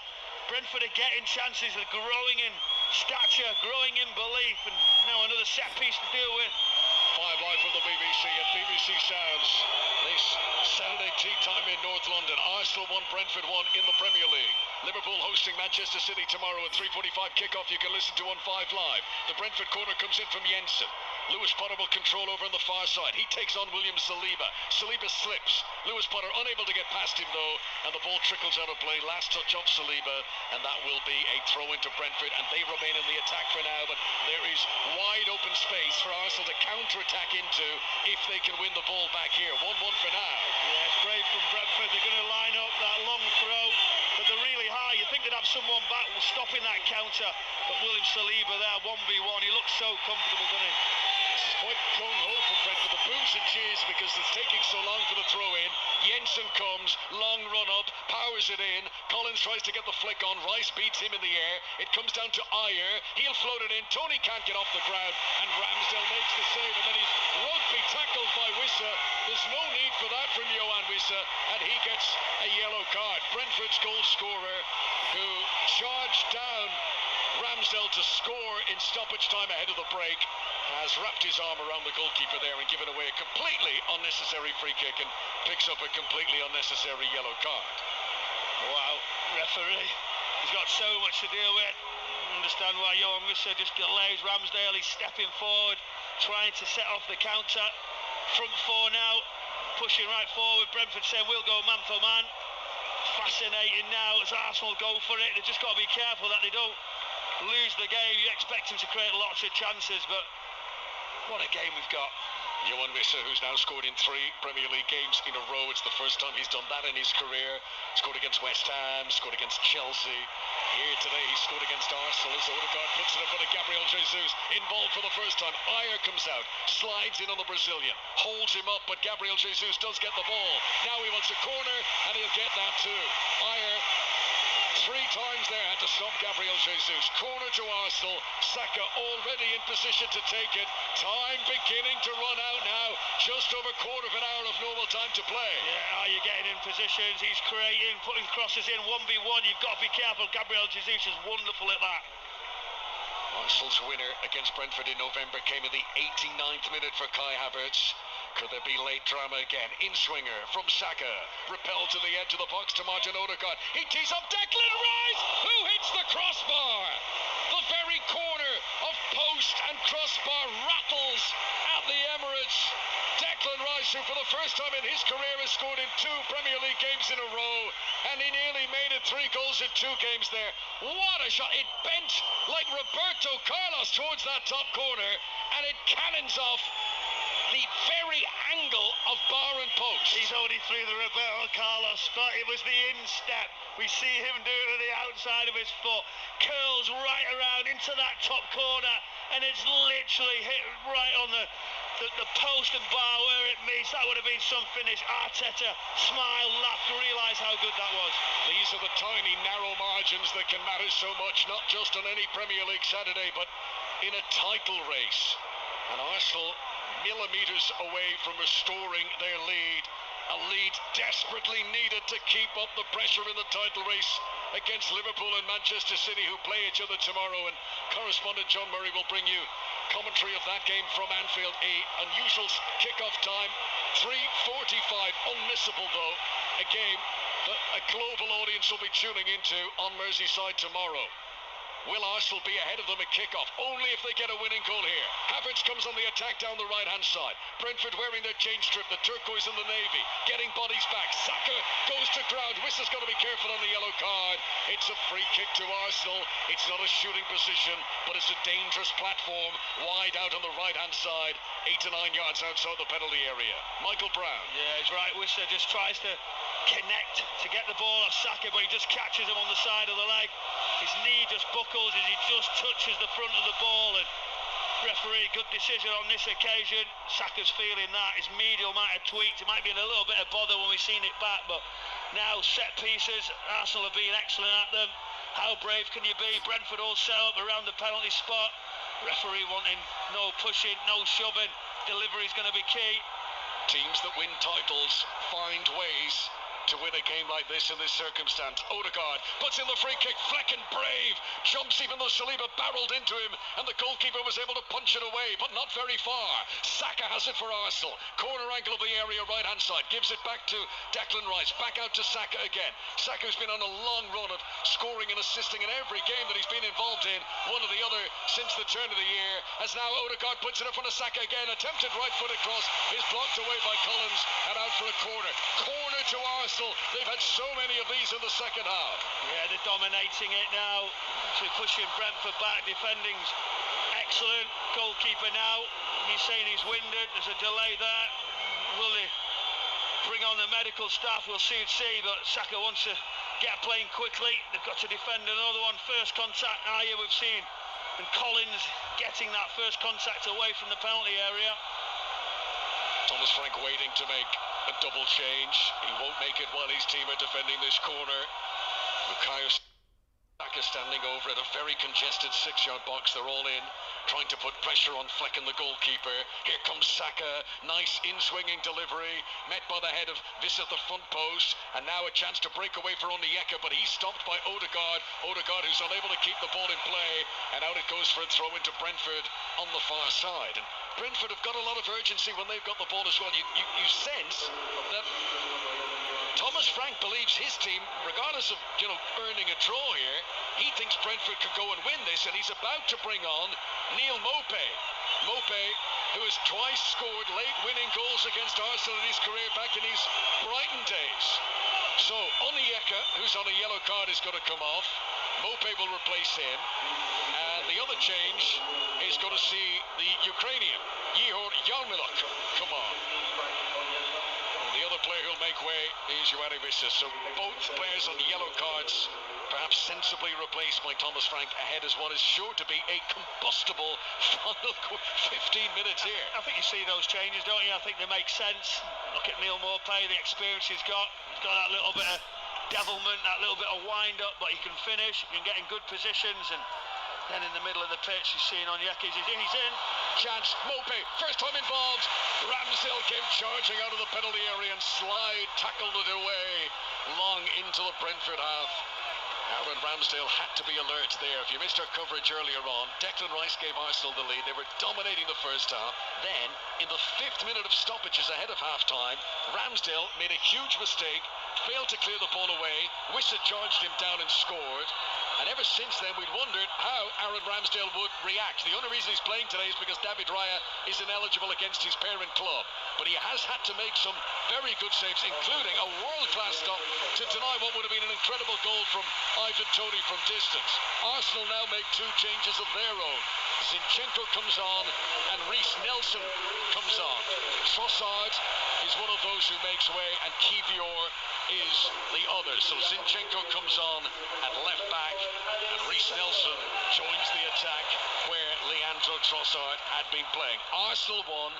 Brentford are getting chances. They're growing in stature, growing in belief, and now another set piece to deal with. 5 Live from the BBC and BBC Sounds. This Saturday tea time in North London. Arsenal 1, Brentford 1 in the Premier League. Liverpool hosting Manchester City tomorrow at 3:45 kickoff. You can listen to on 5 Live. The Brentford corner comes in from Jensen. Lewis Potter will control over on the far side. He takes on William Saliba. Saliba slips. Lewis Potter unable to get past him though, and the ball trickles out of play. Last touch of Saliba, and that will be a throw into Brentford, and they remain in the attack for now, but there is wide open space for Arsenal to counter-attack into if they can win the ball back here. 1-1 for now. Yeah, it's brave from Brentford. They're going to line up that long throw, but they're really high. You think they'd have someone back stopping that counter, but William Saliba there, 1v1. He looks so comfortable, doesn't he? This is quite gung-ho from Brentford. The boos and cheers because it's taking so long for the throw-in. Jensen comes, long run-up, powers it in. Collins tries to get the flick on. Rice beats him in the air. It comes down to Ayer. He'll float it in. Tony can't get off the ground, and Ramsdale makes the save, and then he's rugby tackled by Wissa. There's no need for that from Yohan Wissa, and he gets a yellow card. Brentford's goal scorer, who charged down Ramsdale to score in stoppage time ahead of the break, has wrapped his arm around the goalkeeper there and given away a completely unnecessary free kick and picks up a completely unnecessary yellow card. Wow, referee. He's got so much to deal with. I understand why Yohan Wissa just delays Ramsdale. He's stepping forward, trying to set off the counter. Front four now, pushing right forward. Brentford saying we'll go man for man. Fascinating now as Arsenal go for it. They've just got to be careful that they don't lose the game. You expect him to create lots of chances, but what a game we've got. Yohan Wissa, who's now scored in 3 Premier League games in a row. It's the first time he's done that in his career. Scored against West Ham, scored against Chelsea. Here today he scored against Arsenal as Odegaard puts it in front of Gabriel Jesus. Involved for the first time. Ayer comes out, slides in on the Brazilian, holds him up, but Gabriel Jesus does get the ball. Now he wants a corner, and he'll get that too. Ayer 3 times there had to stop Gabriel Jesus. Corner to Arsenal. Saka already in position to take it. Time beginning to run out now. Just over quarter of an hour of normal time to play. Yeah, you're getting in positions. He's creating, putting crosses in 1v1. You've got to be careful. Gabriel Jesus is wonderful at that. Arsenal's winner against Brentford in November came in the 89th minute for Kai Havertz. Could there be late drama again? In-swinger from Saka. Repelled to the edge of the box to Martin Odegaard. He tees up Declan Rice, who hits the crossbar. The very corner of post and crossbar rattles at the Emirates. Declan Rice, who for the first time in his career has scored in 2 Premier League games in a row, and he nearly made it 3 goals in 2 games there. What a shot. It bent like Roberto Carlos towards that top corner, and it cannons off the very angle of bar and post. He's only through the Roberto Carlos spot. It was the instep. We see him do it with the outside of his foot. Curls right around into that top corner, and it's literally hit right on the post and bar where it meets. That would have been some finish. Arteta smiled, laughed, realised how good that was. These are the tiny, narrow margins that can matter so much, not just on any Premier League Saturday, but in a title race. And Arsenal millimetres away from restoring their lead. A lead desperately needed to keep up the pressure in the title race against Liverpool and Manchester City, who play each other tomorrow. And correspondent John Murray will bring you commentary of that game from Anfield. A unusual kick-off time 3:45, unmissable though. A game that a global audience will be tuning into on Merseyside tomorrow. Will Arsenal be ahead of them at kick-off? Only if they get a winning goal here. Havertz comes on the attack down the right-hand side. Brentford wearing their change strip, the turquoise and the navy, getting bodies back. Saka goes to ground. Wissa's got to be careful on the yellow card. It's a free kick to Arsenal. It's not a shooting position, but it's a dangerous platform wide out on the right-hand side, 8 to 9 yards outside the penalty area. Michael Brown. Yeah, he's right. Wissa just tries to connect to get the ball off Saka, but he just catches him on the side of the leg. His knee just buckles as he just touches the front of the ball, and referee, good decision on this occasion. Saka's feeling that. His medial might have tweaked. It might be in a little bit of bother when we've seen it back, but now set pieces, Arsenal have been excellent at them. How brave can you be? Brentford all set up around the penalty spot. Referee wanting no pushing, no shoving. Delivery's going to be key. Teams that win titles find ways to win a game like this in this circumstance. Odegaard puts in the free kick. Flecken, brave, jumps even though Saliba barreled into him, and the goalkeeper was able to punch it away, but not very far. Saka has it for Arsenal. Corner angle of the area, right-hand side. Gives it back to Declan Rice. Back out to Saka again. Saka's been on a long run of scoring and assisting in every game that he's been involved in, one or the other since the turn of the year. As now Odegaard puts it in front of Saka again. Attempted right foot across. Is blocked away by Collins and out for a corner. Corner to Arsenal. They've had so many of these in the second half. Yeah, they're dominating it now. So pushing Brentford back. Defending's excellent. Goalkeeper now. He's saying he's winded. There's a delay there. Will they bring on the medical staff? We'll soon see. But Saka wants to get playing quickly. They've got to defend another one. First contact here we've seen. And Collins getting that first contact away from the penalty area. Thomas Frank waiting to make a double change. He won't make it while his team are defending this corner. Bukayo standing over at a very congested 6-yard box. They're all in, trying to put pressure on Flecken, the goalkeeper. Here comes Saka. Nice in-swinging delivery. Met by the head of Vis at the front post. And now a chance to break away for Onyeka, but he's stopped by Odegaard. Odegaard who's unable to keep the ball in play. And out it goes for a throw into Brentford on the far side. And Brentford have got a lot of urgency when they've got the ball as well. You sense that Thomas Frank believes his team, regardless of, earning a draw here, he thinks Brentford could go and win this, and he's about to bring on Neil Maupay. Maupay, who has twice scored late winning goals against Arsenal in his career back in his Brighton days. So Onyeka, who's on a yellow card, is going to come off. Maupay will replace him. And the other change is going to see the Ukrainian, Yehor Yarmiluk, come on. And the other player who'll make way is Yoannis Vissa. So both players on yellow cards, perhaps sensibly replaced by Thomas Frank ahead as what is sure to be a combustible final 15 minutes here. I think you see those changes, don't you? I think they make sense. Look at Neil Maupay, the experience he's got. He's got that little bit of devilment, that little bit of wind-up, but he can finish, he can get in good positions, and then in the middle of the pitch, you've seen Onyeka, he's in. Chance, Maupay, first time involved. Ramsdale came charging out of the penalty area and tackled it away long into the Brentford half. Aaron Ramsdale had to be alert there. If you missed our coverage earlier on, Declan Rice gave Arsenal the lead. They were dominating the first half. Then, in the 5th minute of stoppages ahead of half-time, Ramsdale made a huge mistake, failed to clear the ball away. Wissa charged him down and scored. And ever since then, we'd wondered how Aaron Ramsdale would react. The only reason he's playing today is because David Raya is ineligible against his parent club. But he has had to make some very good saves, including a world-class stop to deny what would have been an incredible goal from Ivan Toney from distance. Arsenal now make 2 changes of their own. Zinchenko comes on and Reece Nelson comes on. Trossard is one of those who makes way, and Kivior is the other. So Zinchenko comes on at left back, and Reece Nelson joins the attack where Leandro Trossard had been playing. Arsenal won,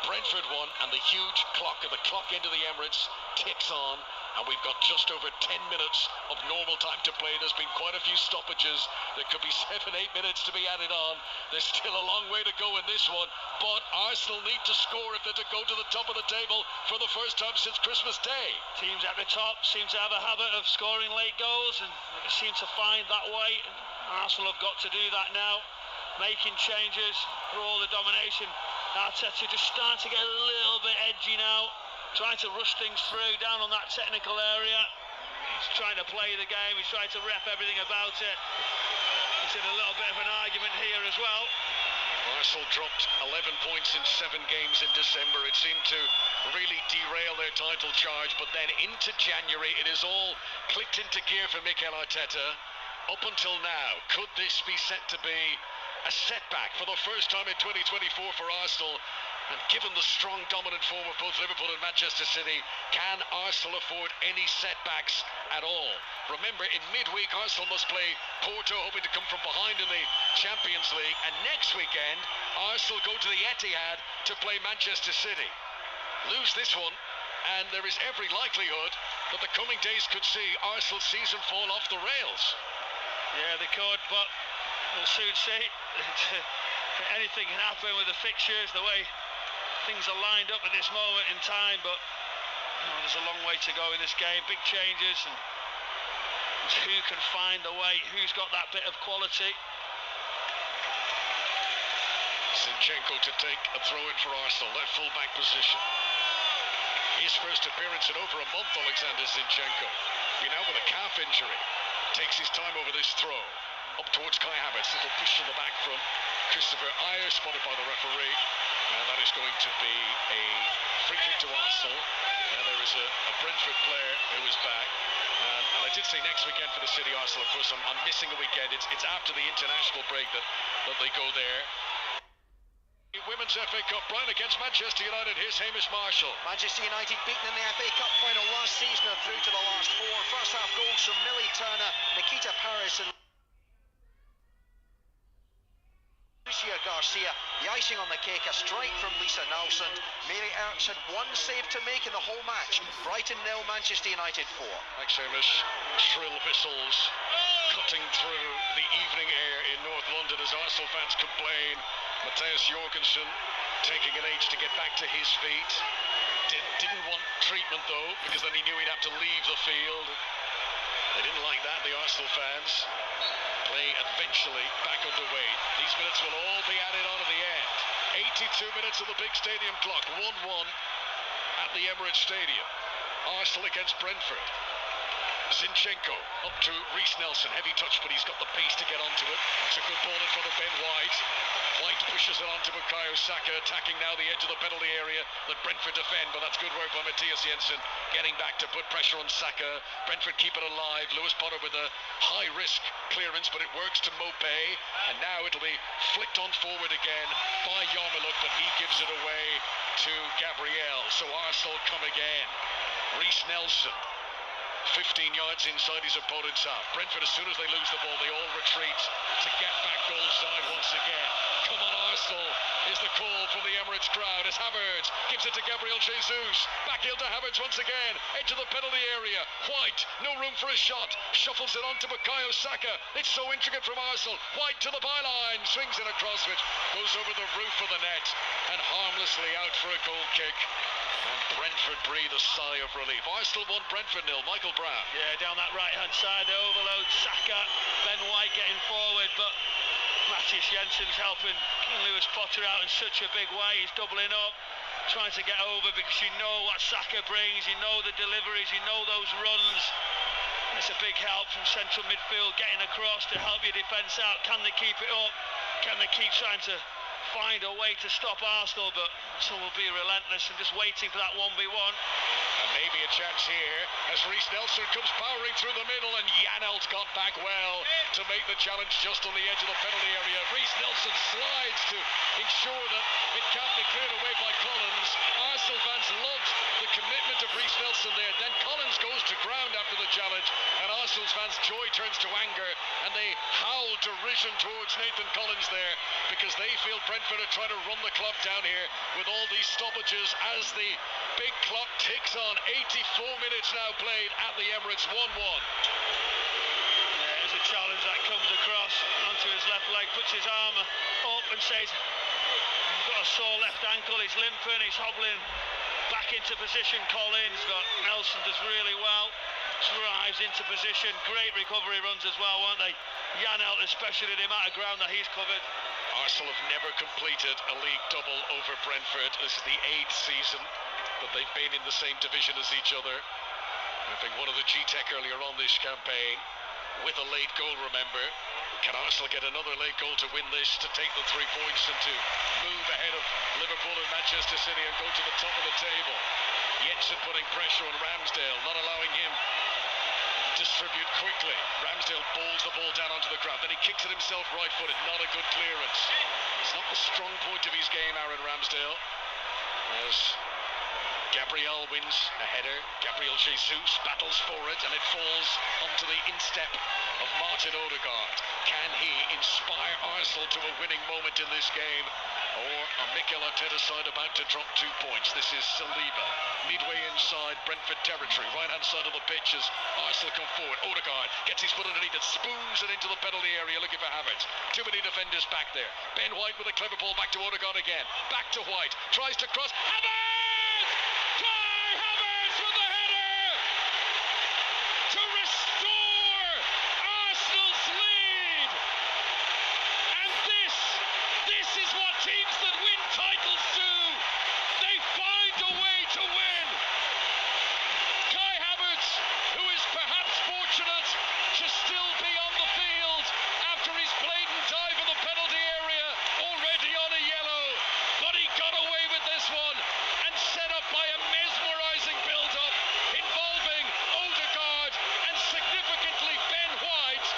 Brentford won, and the huge clock at the clock end of the Emirates ticks on. And we've got just over 10 minutes of normal time to play. There's been quite a few stoppages. There could be 7-8 minutes to be added on. There's still a long way to go in this one. But Arsenal need to score if they're to go to the top of the table for the first time since Christmas Day. Teams at the top seem to have a habit of scoring late goals, and they seem to find that way. Arsenal have got to do that now. Making changes for all the domination Arteta just starting to get a little bit edgy now, trying to rush things through down on that technical area. He's trying to play the game, he's trying to rep everything about it. He's in a little bit of an argument here as well. Arsenal dropped 11 points in 7 games in December. It seemed to really derail their title charge, but then into January it is all clicked into gear for Mikel Arteta. Up until now, could this be set to be a setback for the first time in 2024 for Arsenal? And given the strong dominant form of both Liverpool and Manchester City, can Arsenal afford any setbacks at all? Remember, in midweek Arsenal must play Porto, hoping to come from behind in the Champions League, and next weekend Arsenal go to the Etihad to play Manchester City. Lose this one and there is every likelihood that the coming days could see Arsenal's season fall off the rails. Yeah, they could, but we'll soon see. Anything can happen with the fixtures, the way things are lined up at this moment in time, but there's a long way to go in this game. Big changes, and who can find the way, who's got that bit of quality. Zinchenko to take a throw-in for Arsenal, left full-back position. His first appearance in over a month, Alexander Zinchenko. Been out with a calf injury. Takes his time over this throw. Up towards Kai Havertz, little push from the back from Christopher Ayer, spotted by the referee. And that is going to be a free kick to Arsenal. And there is a Brentford player who is back. And I did say next weekend for the City Arsenal, of course, I'm missing a weekend. It's after the international break that they go there. Women's FA Cup, Brian, against Manchester United. Here's Hamish Marshall. Manchester United beaten in the FA Cup final last season and through to the last 4. First half goals from Millie Turner, Nikita Paris and Lucia Garcia. The icing on the cake, a strike from Lisa Nilsson. Mary Earps had one save to make in the whole match. Brighton 0, Manchester United 4. Thanks, Hamish. Shrill whistles cutting through the evening air in North London as Arsenal fans complain. Matthias Jorgensen taking an age to get back to his feet. Didn't want treatment though, because then he knew he'd have to leave the field. They didn't like that, the Arsenal fans. Play eventually back underway. These minutes will all be added on at the end. 82 minutes of the big stadium clock. 1-1 at the Emirates Stadium. Arsenal against Brentford. Zinchenko up to Reece Nelson. Heavy touch, but he's got the pace to get onto it. It's a good ball in front of Ben White. White pushes it onto bukayo, Saka attacking now the edge of the penalty area that Brentford defend, but that's good work by Matthias Jensen getting back to put pressure on Saka. Brentford keep it alive. Lewis Potter with a high risk clearance, but it works to Mopé, and now it'll be flicked on forward again by Yarmuluk, but he gives it away to Gabriel. So Arsenal come again. Reece Nelson 15 yards inside his opponent's half. Brentford, as soon as they lose the ball, they all retreat to get back goal side once again. Come on, Arsenal, is the call from the Emirates crowd as Havertz gives it to Gabriel Jesus. Back heel to Havertz once again, edge of the penalty area. White, no room for a shot, shuffles it on to bukayo, Saka. It's so intricate from Arsenal. White to the byline, swings it across, which goes over the roof of the net and harmlessly out for a goal kick. And Brentford breathe a sigh of relief. Arsenal 1, Brentford 0. Michael Brown. Yeah, down that right-hand side, they overload Saka. Ben White getting forward, but Matthias Jensen's helping Lewis Potter out in such a big way. He's doubling up, trying to get over, because you know what Saka brings, you know the deliveries, you know those runs. And it's a big help from central midfield, getting across to help your defence out. Can they keep it up? Can they keep trying to find a way to stop Arsenal? But Arsenal will be relentless and just waiting for that 1v1. And maybe a chance here as Reece Nelson comes powering through the middle, and Janelt's got back well to make the challenge just on the edge of the penalty area. Reece Nelson slides to ensure that it can't be cleared away by Collins. Arsenal fans loved the commitment of Reece Nelson there. Then Collins goes to ground after the challenge, and Arsenal's fans' joy turns to anger, and they howl derision towards Nathan Collins there, because they feel Brentford are trying to run the clock down here with all these stoppages as the big clock ticks on. 84 minutes now played at the Emirates. 1-1. Yeah, there's a challenge that comes across onto his left leg, puts his arm up and says he's got a sore left ankle, he's limping, he's hobbling back into position. Collins, but Nelson does really well, drives into position. Great recovery runs as well, weren't they? Janelt, especially the amount of ground that he's covered. Arsenal have never completed a league double over Brentford. This is the 8th season that they've been in the same division as each other. I think one of the G-Tech earlier on this campaign, with a late goal, remember. Can Arsenal get another late goal to win this, to take the 3 points and to move ahead of Liverpool and Manchester City and go to the top of the table? Jensen putting pressure on Ramsdale, not allowing him distribute quickly. Ramsdale bowls the ball down onto the ground, then he kicks it himself right-footed. Not a good clearance. It's not the strong point of his game, Aaron Ramsdale. As Gabriel wins a header, Gabriel Jesus battles for it, and it falls onto the instep of Martin Ødegaard. Can he inspire Arsenal to a winning moment in this game? Or are Mikel Arteta's side about to drop 2 points? This is Saliba, midway inside Brentford territory, right-hand side of the pitch as Arsenal come forward. Ødegaard gets his foot underneath it, spoons it into the penalty area, looking for Havertz. Too many defenders back there. Ben White with a clever ball back to Ødegaard again. Back to White, tries to cross. Havertz! Kai Havertz with the header! To restore Arsenal's lead! And this is what teams that win titles do. They find a way to win. Kai Havertz, who is perhaps fortunate to still be on the field after his blatant dive in the penalty area, already on a yellow, but he got away with this one and set up by a mesmerising build-up involving Ødegaard and significantly Ben White.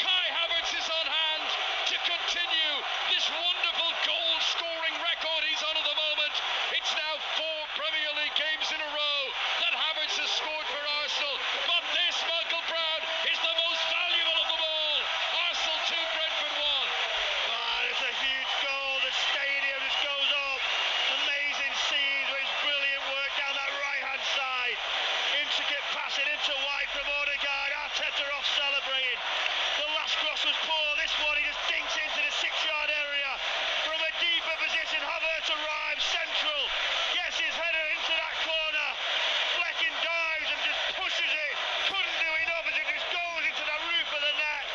Kai Havertz is on hand to continue this wonderful goal-scoring record he's on at the moment. It's now 4 Premier League games in a row that Havertz has scored for Arsenal. But this, Michael Brown, is the most valuable of them all. Arsenal 2, Brentford 1. Ah, it's a huge goal. The stadium just goes up. Amazing scenes with brilliant work down that right-hand side. Intricate passing into White from Ødegaard. Arteta off celebrating. The last cross was poor. This one, he just dinks into the 6-yard area. From a deeper position, Havertz arrives central. Gets his header into that corner. Flecking dives and just pushes it. Couldn't do enough as it just goes into the roof of the net.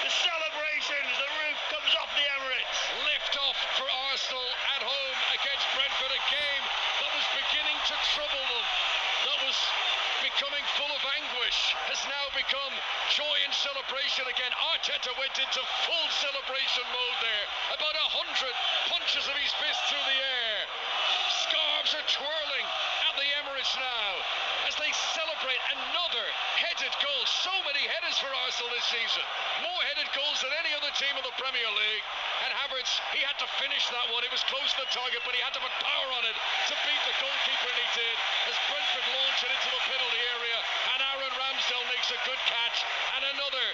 The celebrations, the roof comes off the Emirates. Lift off for Arsenal at home against Brentford, a game that was beginning to trouble them, that was becoming full of anguish, has now become joy and celebration again. Arteta went into full celebration mode there. About 100 punches of his fist through the air. Scarves are twirling at the Emirates now as they celebrate another headed goal. So many headers for Arsenal this season. More headed goals than any other team in the Premier League. And Havertz, he had to finish that one. It was close to the target, but he had to put power on it to beat the goalkeeper, and he did. As Brentford launch it into the penalty area, and Aaron Ramsdale makes a good catch, and another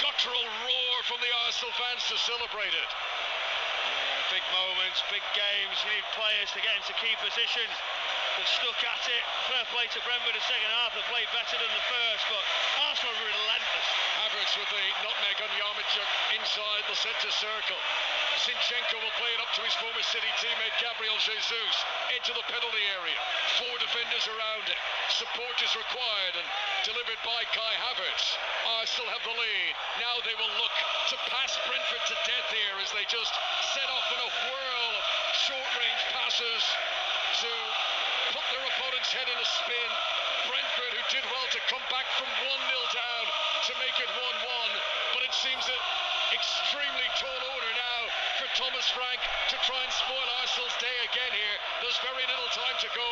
guttural roar from the Arsenal fans to celebrate it. Big moments, big games. We need players to get into key positions. They've stuck at it. Fair play to Brentford in the second half. They played better than the first, but Arsenal are relentless. Havertz with the nutmeg on Yarmachuk inside the centre circle. Zinchenko will play it up to his former City teammate Gabriel Jesus. Edge of the penalty area. 4 defenders around it. Support is required and delivered by Kai Havertz. Arsenal have the lead. Now they will look to pass Brentford to death here as they just set off in a whirl of short-range passes to put their opponent's head in a spin. Brentford, who did well to come back from 1-0 down to make it 1-1, but it seems an extremely tall order now for Thomas Frank to try and spoil Arsenal's day again here. There's very little time to go,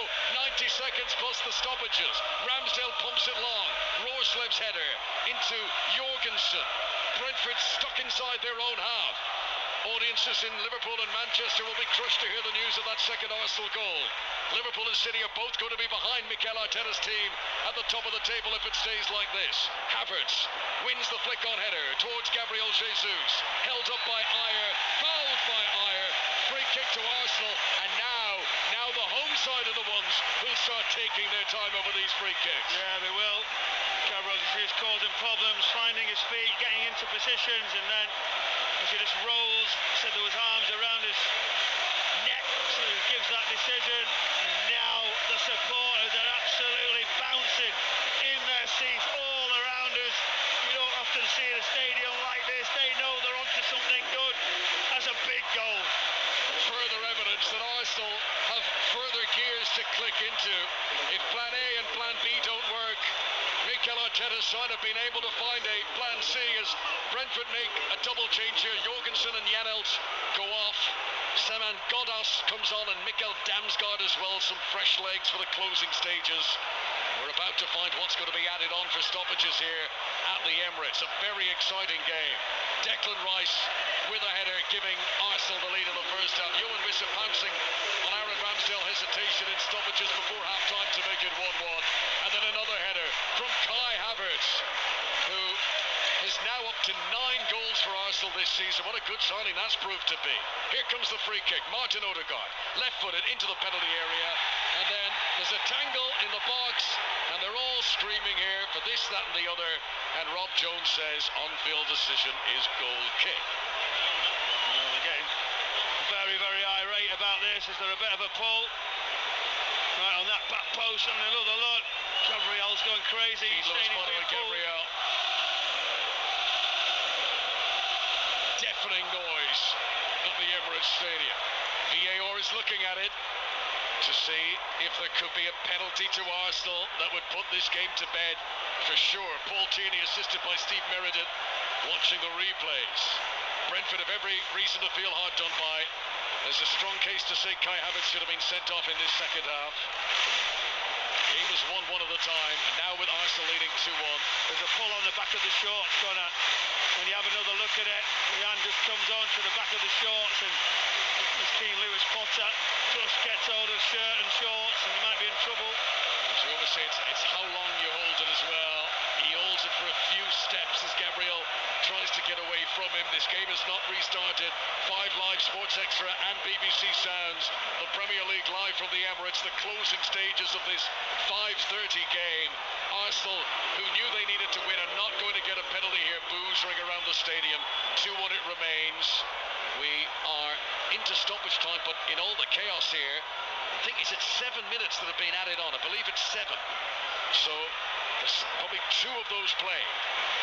90 seconds plus the stoppages. Ramsdale pumps it long. Rohrslev's header into Jorgensen. Brentford stuck inside their own half. Audiences in Liverpool and Manchester will be crushed to hear the news of that second Arsenal goal. Liverpool and City are both going to be behind Mikel Arteta's team at the top of the table if it stays like this. Havertz wins the flick-on header towards Gabriel Jesus. Held up by Ayer, fouled by Ayer. Free kick to Arsenal, and now the home side are the ones who'll start taking their time over these free kicks. Yeah, they will. Gabriel Jesus causing problems, finding his feet, getting into positions, and then as he just rolls, said there was arms around his neck, so he gives that decision. And now the supporters are absolutely bouncing in their seats all around us. You don't often see a stadium like this. They know they're onto something good as that's a big goal. Further evidence that Arsenal have further gears to click into. If plan A and plan B don't work, Mikel Arteta's side have been able to find a plan C as Brentford make a double change here. Jorgensen and Janelt go off. Saman Godas comes on and Mikkel Damsgaard as well. Some fresh legs for the closing stages. We're about to find what's going to be added on for stoppages here at the Emirates. A very exciting game. Declan Rice with a header giving Arsenal the lead in the first half. Johan Wissa pouncing on Aaron Ramsdale, hesitation in stoppages before half-time to make it 1-1. And then another header from Kai Havertz, who is now up to 9 goals for Arsenal this season. What a good signing that's proved to be. Here comes the free kick. Martin Ødegaard, left-footed into the penalty area. And then there's a tangle in the box. And they're all screaming here for this, that and the other. And Rob Jones says on-field decision is goal kick. Well, they're getting very, very irate about this. Is there a bit of a pull? Right on that back post and another look. Gabriel's going crazy. He's saying he's being pulled. Gabriel. Deafening noise at the Emirates Stadium. VAR is looking at it to see if there could be a penalty to Arsenal that would put this game to bed for sure. Paul Tierney assisted by Steve Meredith watching the replays. Brentford have every reason to feel hard done by. There's a strong case to say Kai Havertz should have been sent off in this second half. Game was 1-1 at the time, and now with Arsenal leading 2-1. There's a pull on the back of the shorts, Connor. When you have another look at it, the hand just comes on to the back of the shorts, and this Keane Lewis Potter just gets hold of shirt and shorts, and he might be in trouble. As we always say, it's how long you hold it as well. He holds it for a few steps as Gabriel tries to get away from him. This game has not restarted. 5 Live Sports Extra and BBC Sounds. The Premier League live from the Emirates. The closing stages of this 5:30 game. Arsenal, who knew they needed to win, are not going to get a penalty here. Boos ring around the stadium. 2-1 it remains. We are into stoppage time, but in all the chaos here, I think is it 7 minutes that have been added on. I believe it's 7. So there's probably 2 of those played.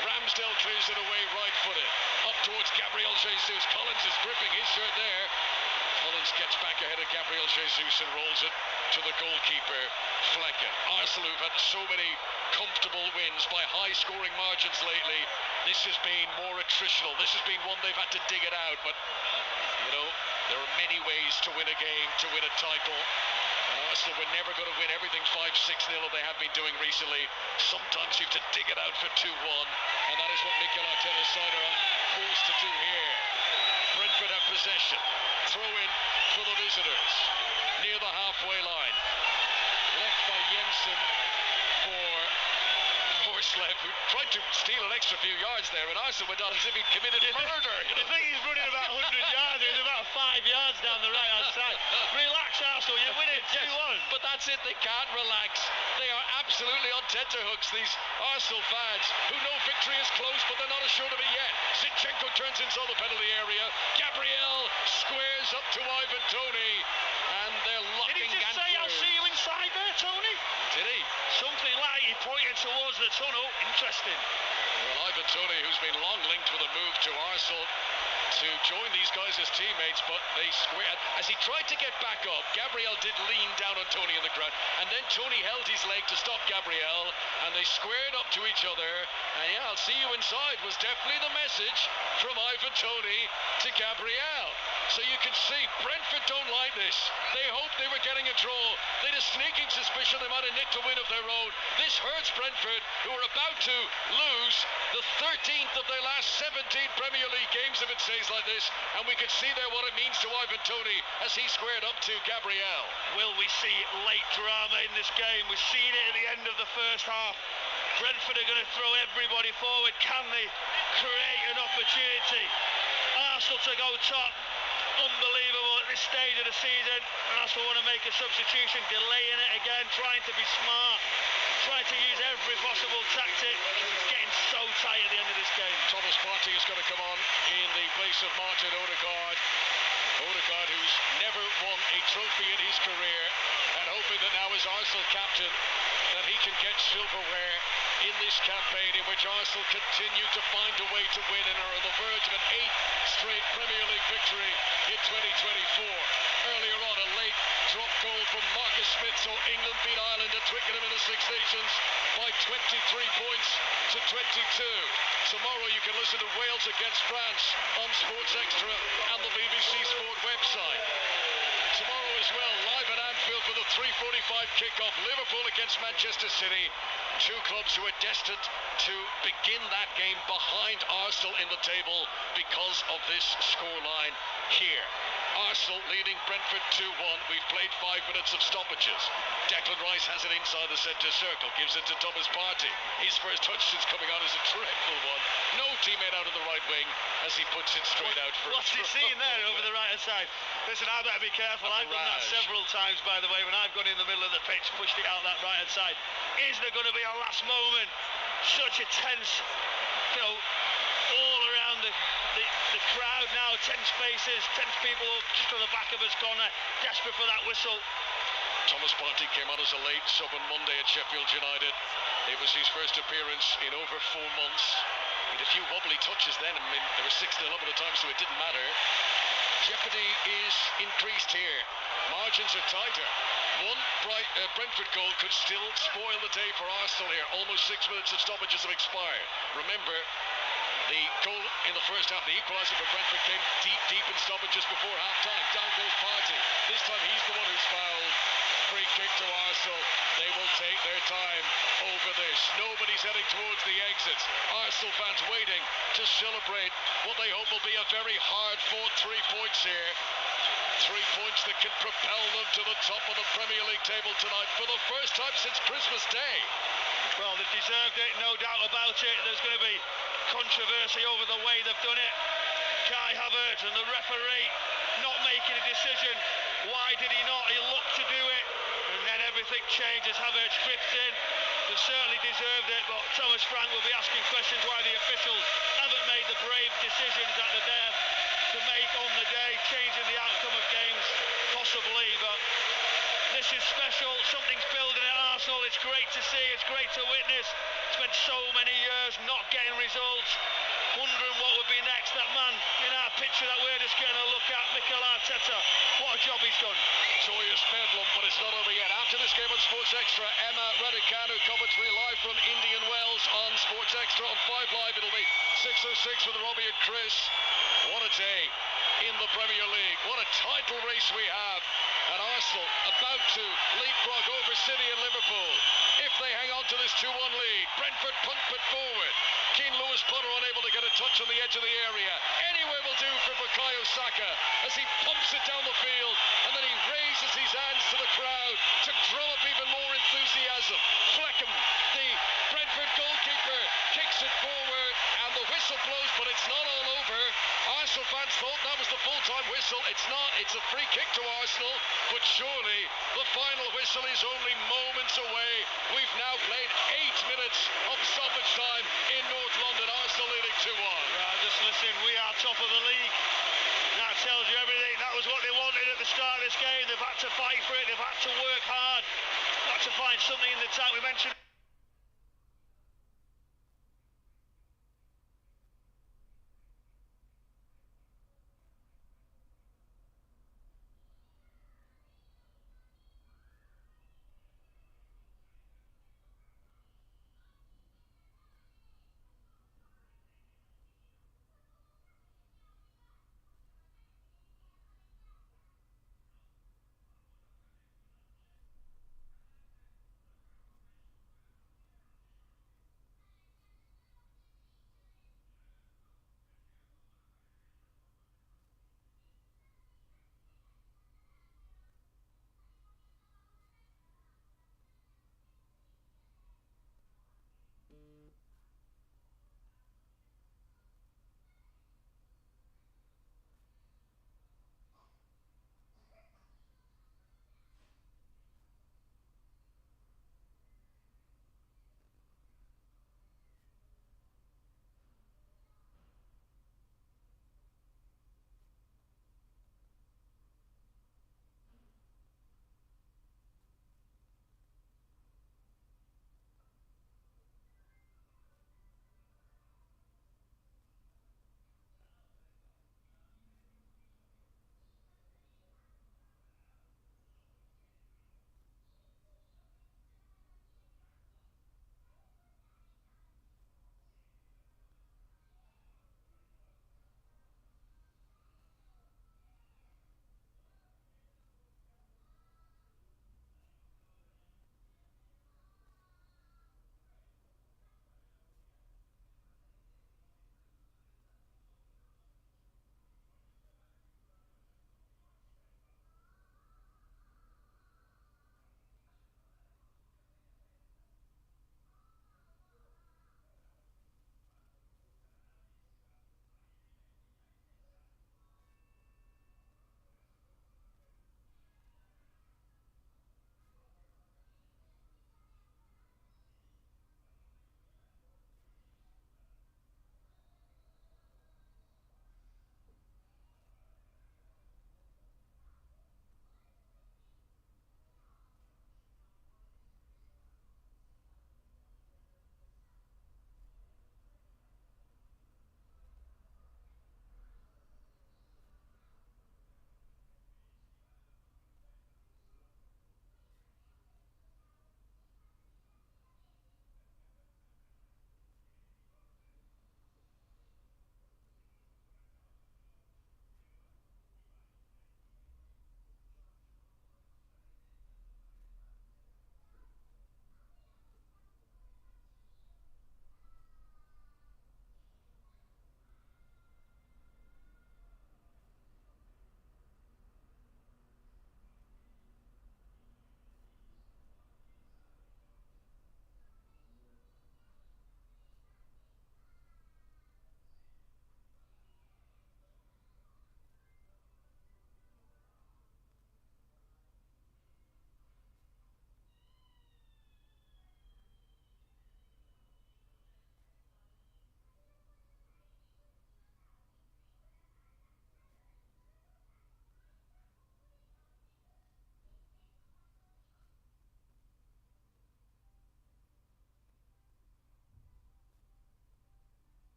Ramsdale clears it away right-footed. Up towards Gabriel Jesus. Collins is gripping his shirt there. Collins gets back ahead of Gabriel Jesus and rolls it to the goalkeeper, Flecken. Arsenal who've had so many comfortable wins by high-scoring margins lately. This has been more attritional. This has been one they've had to dig it out. But, you know, there are many ways to win a game, to win a title. And Arsenal were never going to win everything 5-6-0 they have been doing recently. Sometimes you have to dig it out for 2-1. And that is what Mikel Arteta's side are on course to do here. Brentford have possession. Throw in for the visitors. Near the halfway line. Left by Jensen for Horsley, who tried to steal an extra few yards there, and Arsenal went on as if he'd committed murder. I think he's running about 100 yards. He's about 5 yards down the right-hand side. Relax, Arsenal. You're winning 2-1. But that's it. They can't relax. They are absolutely on tenterhooks, these Arsenal fans, who know victory is close, but they're not assured of it yet. Zinchenko turns inside the penalty area. Gabriel squares up to Ivan Toney, and they're locking. Did he just say, I'll see you inside there, Tony? Did he? Something like he pointed towards the tunnel. Interesting. Well, Ivan Toney, who's been long linked with a move to Arsenal to join these guys as teammates, but they squared. As he tried to get back up, Gabriel did lean down on Toney in the crowd, and then Toney held his leg to stop Gabriel, and they squared up to each other. And yeah, I'll see you inside was definitely the message from Ivan Toney to Gabriel. So you can see Brentford don't like this. They hoped they were getting a draw. They had a sneaking suspicion they might have nicked a win of their own. This hurts Brentford, who are about to lose the 13th of their last 17 Premier League games if it stays like this. And we can see there what it means to Ivan Toney as he squared up to Gabriel. Will we see late drama in this game? We've seen it at the end of the first half. Brentford are going to throw everybody forward. Can they create an opportunity? Arsenal to go top. Unbelievable at this stage of the season. Arsenal want to make a substitution, delaying it again, trying to be smart, trying to use every possible tactic. It's getting so tight at the end of this game. Thomas Partey is going to come on in the place of Martin Ødegaard. Ødegaard, who's never won a trophy in his career, and hoping that now as Arsenal captain that he can get silverware in this campaign, in which Arsenal continue to find a way to win and are on the verge of an 8th straight Premier League victory in 2024. Earlier on, a late drop goal from Marcus Smith, so England beat Ireland at Twickenham in the Six Nations by 23 points to 22. Tomorrow you can listen to Wales against France on Sports Extra and the BBC Sport website. Tomorrow as well, live at Anfield for the 3:45 kickoff, Liverpool against Manchester City. Two clubs who are destined to begin that game behind Arsenal in the table because of this scoreline here. Arsenal leading Brentford 2-1. We've played 5 minutes of stoppages. Declan Rice has it inside the centre circle, gives it to Thomas Partey. His first touch since coming on is a dreadful one. No teammate out of the right wing as he puts it straight out for What's he seeing there over the right hand side? Listen, I better be careful. I've done that several times, by the way, when I've gone in the middle of the pitch, pushed it out that right hand side. Is there going to be a last moment? Such a tense, all around the crowd now, tense faces, tense people just on the back of his corner, desperate for that whistle. Thomas Partey came on as a late sub on Monday at Sheffield United. It was his first appearance in over 4 months. He had a few wobbly touches then. I mean, there was 6-0 up at the time, so it didn't matter. Jeopardy is increased here. Margins are tighter. One Brentford goal could still spoil the day for Arsenal here. Almost 6 minutes of stoppages have expired. Remember, the goal in the first half, the equaliser for Brentford, came deep in stoppages before half-time. Down goes Partey. This time he's the one who's fouled. Free kick to Arsenal. They will take their time over this. Nobody's heading towards the exits. Arsenal fans waiting to celebrate what they hope will be a very hard-fought 3 points here. 3 points that can propel them to the top of the Premier League table tonight for the first time since Christmas Day. Well, they've deserved it, no doubt about it. There's going to be controversy over the way they've done it. Kai Havertz and the referee not making a decision. Why did he not? He looked to do it, and then everything changes. Havertz drifts in. They certainly deserved it, but Thomas Frank will be asking questions why the officials haven't made the brave decisions that they're there to make on the day, changing the outcome of games, possibly, but this is special. Something's building at Arsenal. It's great to see, it's great to witness. Spent so many years not getting results, wondering what would be next. That man in our picture that we're just getting a look at, Mikel Arteta, what a job he's done. Joyous bedlam, but it's not over yet. After this game on Sports Extra, Emma Raducanu commentary live from Indian Wells on Sports Extra on 5 Live. It'll be 6:06 with Robbie and Chris. What a day in the Premier League. What a title race we have. And Arsenal about to leapfrog over City and Liverpool. If they hang on to this 2-1 lead, Brentford punt it forward. Keane Lewis-Potter unable to get a touch on the edge of the area. Anywhere will do for bukayo Saka as he pumps it down the field, and then he raises his hands to the crowd to drum up even more enthusiasm. Fleckham, the Brentford goalkeeper, kicks it forward, and the whistle blows, but it's not all over. Arsenal fans thought that was the full-time whistle. It's not. It's a free kick to Arsenal, but surely the final whistle is only moments away. We've now played 8 minutes of stoppage time in North London. Arsenal leading 2-1. Just listen, we are top of the league. That tells you everything. That was what they wanted at the start of this game. They've had to fight for it. They've had to work hard. Got to find something in the tank. We mentioned